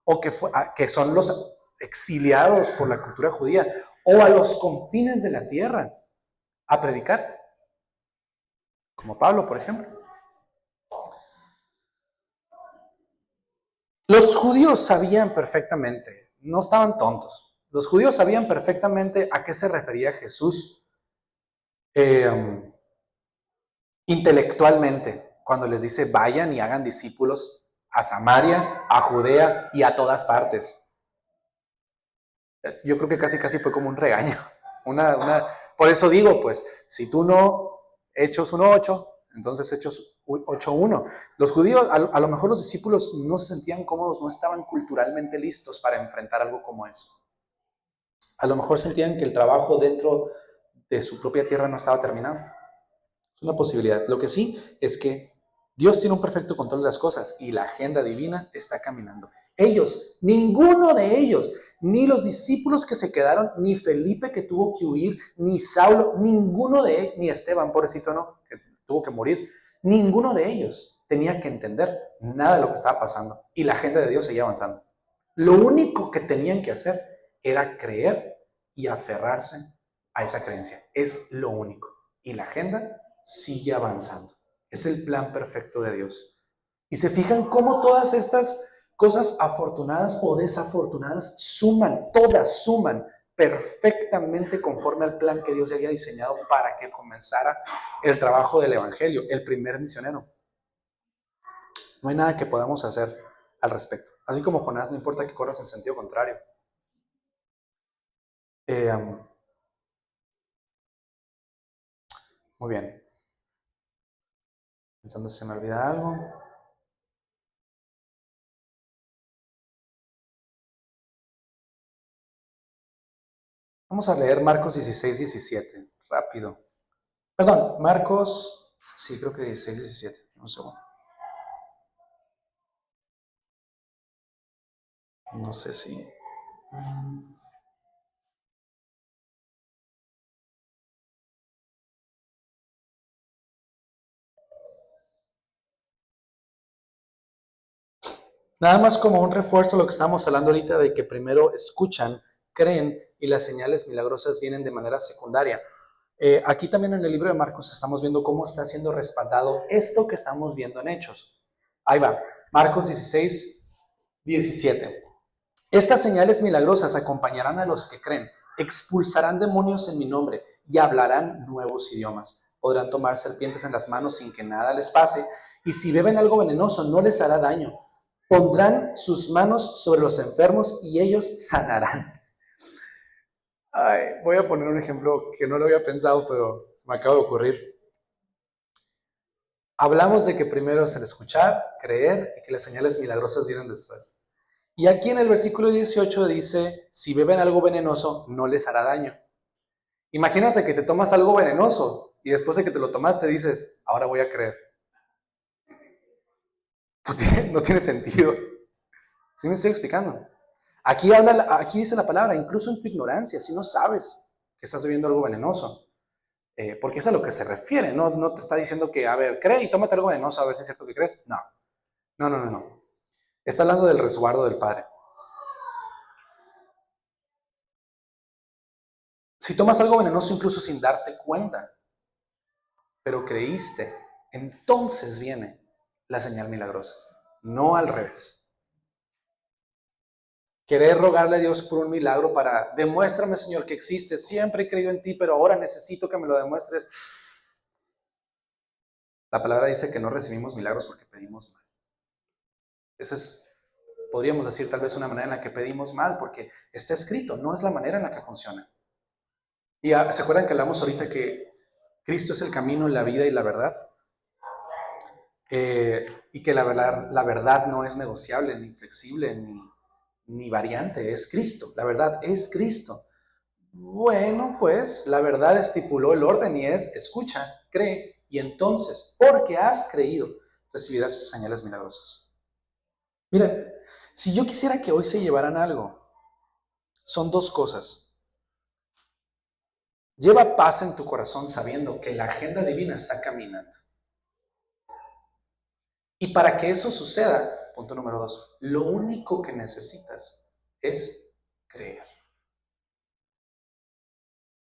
o que son los exiliados por la cultura judía, o a los confines de la tierra a predicar, como Pablo, por ejemplo. Los judíos sabían perfectamente, no estaban tontos, los judíos sabían perfectamente a qué se refería Jesús eh, intelectualmente cuando les dice vayan y hagan discípulos a Samaria, a Judea y a todas partes. Yo creo que casi fue como un regaño. Por eso digo, pues, si tú no, Hechos 1:8, entonces Hechos 8:1. Los judíos, a lo mejor los discípulos no se sentían cómodos, no estaban culturalmente listos para enfrentar algo como eso. A lo mejor sentían que el trabajo dentro de su propia tierra no estaba terminado. Es una posibilidad. Lo que sí es que Dios tiene un perfecto control de las cosas y la agenda divina está caminando. Ellos, ninguno de ellos, ni los discípulos que se quedaron, ni Felipe que tuvo que huir, ni Saulo, ninguno de ellos, ni Esteban, pobrecito, no, que tuvo que morir, ninguno de ellos tenía que entender nada de lo que estaba pasando y la agenda de Dios seguía avanzando. Lo único que tenían que hacer era creer y aferrarse a esa creencia. Es lo único. Y la agenda sigue avanzando. Es el plan perfecto de Dios. Y se fijan cómo todas estas cosas afortunadas o desafortunadas suman, todas suman perfectamente conforme al plan que Dios había diseñado para que comenzara el trabajo del Evangelio, el primer misionero. No hay nada que podamos hacer al respecto. Así como Jonás, no importa que corras en sentido contrario. Muy bien. Pensando si se me olvida algo. Vamos a leer Marcos 16:17. Rápido. Perdón, Marcos, sí, creo que 16:17. Un segundo. No sé si. Nada más como un refuerzo a lo que estamos hablando ahorita de que primero escuchan, creen y las señales milagrosas vienen de manera secundaria. Aquí también en el libro de Marcos estamos viendo cómo está siendo respaldado esto que estamos viendo en Hechos. Ahí va, Marcos 16:17. Estas señales milagrosas acompañarán a los que creen, expulsarán demonios en mi nombre y hablarán nuevos idiomas. Podrán tomar serpientes en las manos sin que nada les pase, y si beben algo venenoso no les hará daño. Pondrán sus manos sobre los enfermos y ellos sanarán. Ay, voy a poner un ejemplo que no lo había pensado, pero se me acaba de ocurrir. Hablamos de que primero es el escuchar, creer y que las señales milagrosas vienen después. Y aquí en el versículo 18 dice, si beben algo venenoso, no les hará daño. Imagínate que te tomas algo venenoso y después de que te lo tomaste dices, ahora voy a creer. No tiene sentido. ¿Sí me estoy explicando? Aquí dice la palabra, incluso en tu ignorancia, si no sabes que estás bebiendo algo venenoso. Porque es a lo que se refiere, no te está diciendo que, a ver, cree y tómate algo venenoso a ver si es cierto que crees. No. Está hablando del resguardo del Padre. Si tomas algo venenoso incluso sin darte cuenta, pero creíste, entonces viene la señal milagrosa, no al revés. Querer rogarle a Dios por un milagro para, demuéstrame, Señor, que existe, siempre he creído en ti, pero ahora necesito que me lo demuestres. La palabra dice que no recibimos milagros porque pedimos mal. Esa es, podríamos decir, tal vez una manera en la que pedimos mal, porque está escrito, no es la manera en la que funciona. Y ¿se acuerdan que hablamos ahorita que Cristo es el camino, la vida y la verdad? Y que la verdad no es negociable, ni flexible, ni variante, es Cristo. La verdad es Cristo. Bueno, pues la verdad estipuló el orden y es, escucha, cree, y entonces, porque has creído, recibirás señales milagrosas. Mira, si yo quisiera que hoy se llevaran algo, son dos cosas. Lleva paz en tu corazón sabiendo que la agenda divina está caminando. Y para que eso suceda, punto número 2, lo único que necesitas es creer.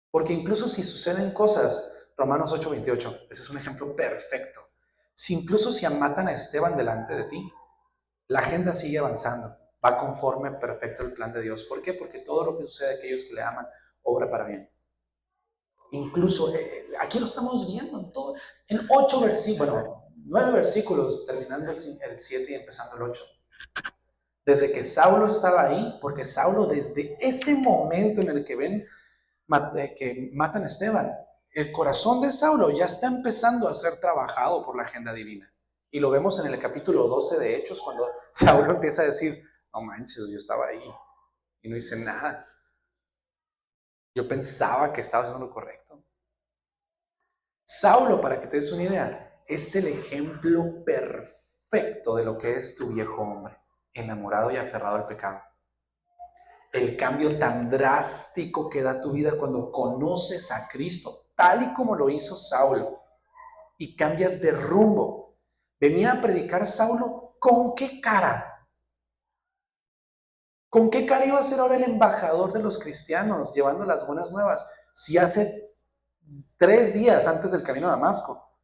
Porque incluso si suceden cosas, Romanos 8:28, ese es un ejemplo perfecto. Si incluso si matan a Esteban delante de ti, la agenda sigue avanzando, va conforme perfecto el plan de Dios. ¿Por qué? Porque todo lo que sucede a aquellos que le aman, obra para bien. Incluso, aquí lo estamos viendo en 8 versículos, bueno, 9 versículos, terminando el 7 y empezando el 8. Desde que Saulo estaba ahí, porque Saulo desde ese momento en el que ven que matan a Esteban, el corazón de Saulo ya está empezando a ser trabajado por la agenda divina. Y lo vemos en el capítulo 12 de Hechos, cuando Saulo empieza a decir, no manches, yo estaba ahí y no hice nada. Yo pensaba que estaba haciendo lo correcto. Saulo, para que te des una idea, es el ejemplo perfecto de lo que es tu viejo hombre, enamorado y aferrado al pecado. El cambio tan drástico que da tu vida cuando conoces a Cristo, tal y como lo hizo Saulo, y cambias de rumbo. Venía a predicar Saulo, ¿con qué cara? ¿Con qué cara iba a ser ahora el embajador de los cristianos, llevando las buenas nuevas? Si hace 3 días antes del camino a Damasco,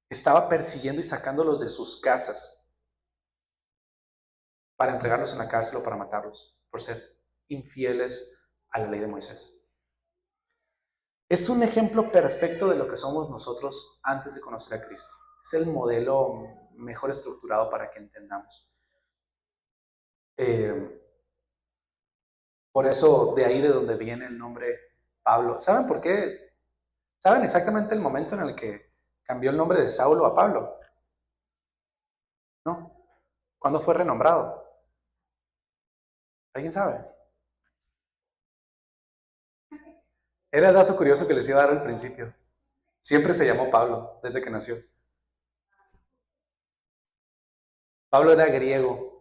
estaba persiguiendo y sacándolos de sus casas para entregarlos en la cárcel o para matarlos por ser infieles a la ley de Moisés. Es un ejemplo perfecto de lo que somos nosotros antes de conocer a Cristo. Es el modelo mejor estructurado para que entendamos. Por eso, de ahí de donde viene el nombre Pablo. ¿Saben por qué? ¿Saben exactamente el momento en el que cambió el nombre de Saulo a Pablo? ¿No? ¿Cuándo fue renombrado? ¿Alguien sabe? Era el dato curioso que les iba a dar al principio. Siempre se llamó Pablo, desde que nació. Pablo era griego.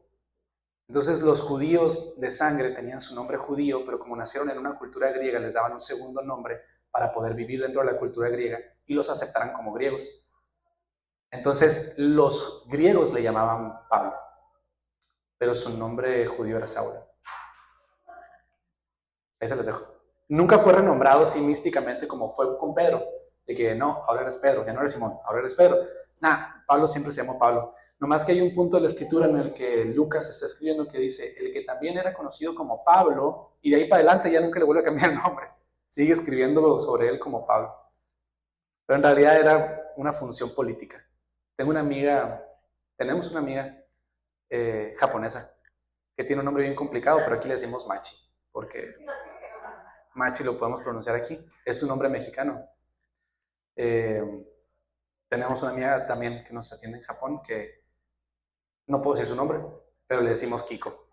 Entonces los judíos de sangre tenían su nombre judío, pero como nacieron en una cultura griega, les daban un segundo nombre para poder vivir dentro de la cultura griega y los aceptaran como griegos. Entonces los griegos le llamaban Pablo, pero su nombre judío era Saulo. Ahí se les dejo. Nunca fue renombrado así místicamente como fue con Pedro, de que no, ahora eres Pedro, ya no eres Simón, ahora eres Pedro. Nah, Pablo siempre se llamó Pablo. Nomás que hay un punto de la escritura en el que Lucas está escribiendo que dice, el que también era conocido como Pablo, y de ahí para adelante ya nunca le vuelve a cambiar el nombre. Sigue escribiendo sobre él como Pablo. Pero en realidad era una función política. Tenemos una amiga japonesa, que tiene un nombre bien complicado, pero aquí le decimos Machi, porque Machi lo podemos pronunciar aquí. Es un nombre mexicano. Tenemos una amiga también que nos atiende en Japón, que no puedo decir su nombre, pero le decimos Kiko.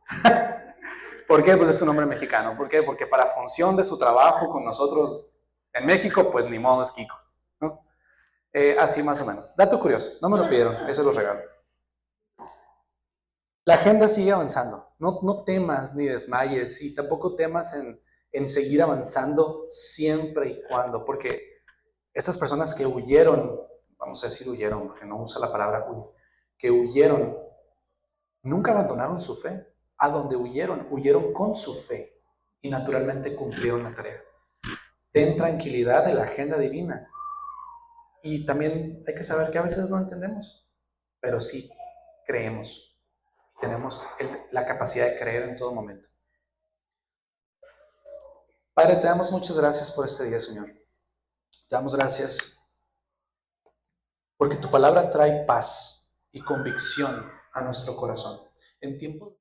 ¿Por qué? Pues es un nombre mexicano. ¿Por qué? Porque para función de su trabajo con nosotros en México, pues ni modo es Kiko, ¿no? Así más o menos. Dato curioso, no me lo pidieron, eso los regalo. La agenda sigue avanzando. No temas ni desmayes y tampoco temas en seguir avanzando siempre y cuando, porque estas personas que huyeron, vamos a decir huyeron, porque no usa la palabra huir, que huyeron, nunca abandonaron su fe. A donde huyeron con su fe y naturalmente cumplieron la tarea. Ten tranquilidad de la agenda divina. Y también hay que saber que a veces no entendemos, pero sí creemos. Tenemos la capacidad de creer en todo momento. Padre, te damos muchas gracias por este día, Señor. Te damos gracias porque tu palabra trae paz y convicción a nuestro corazón. En tiempos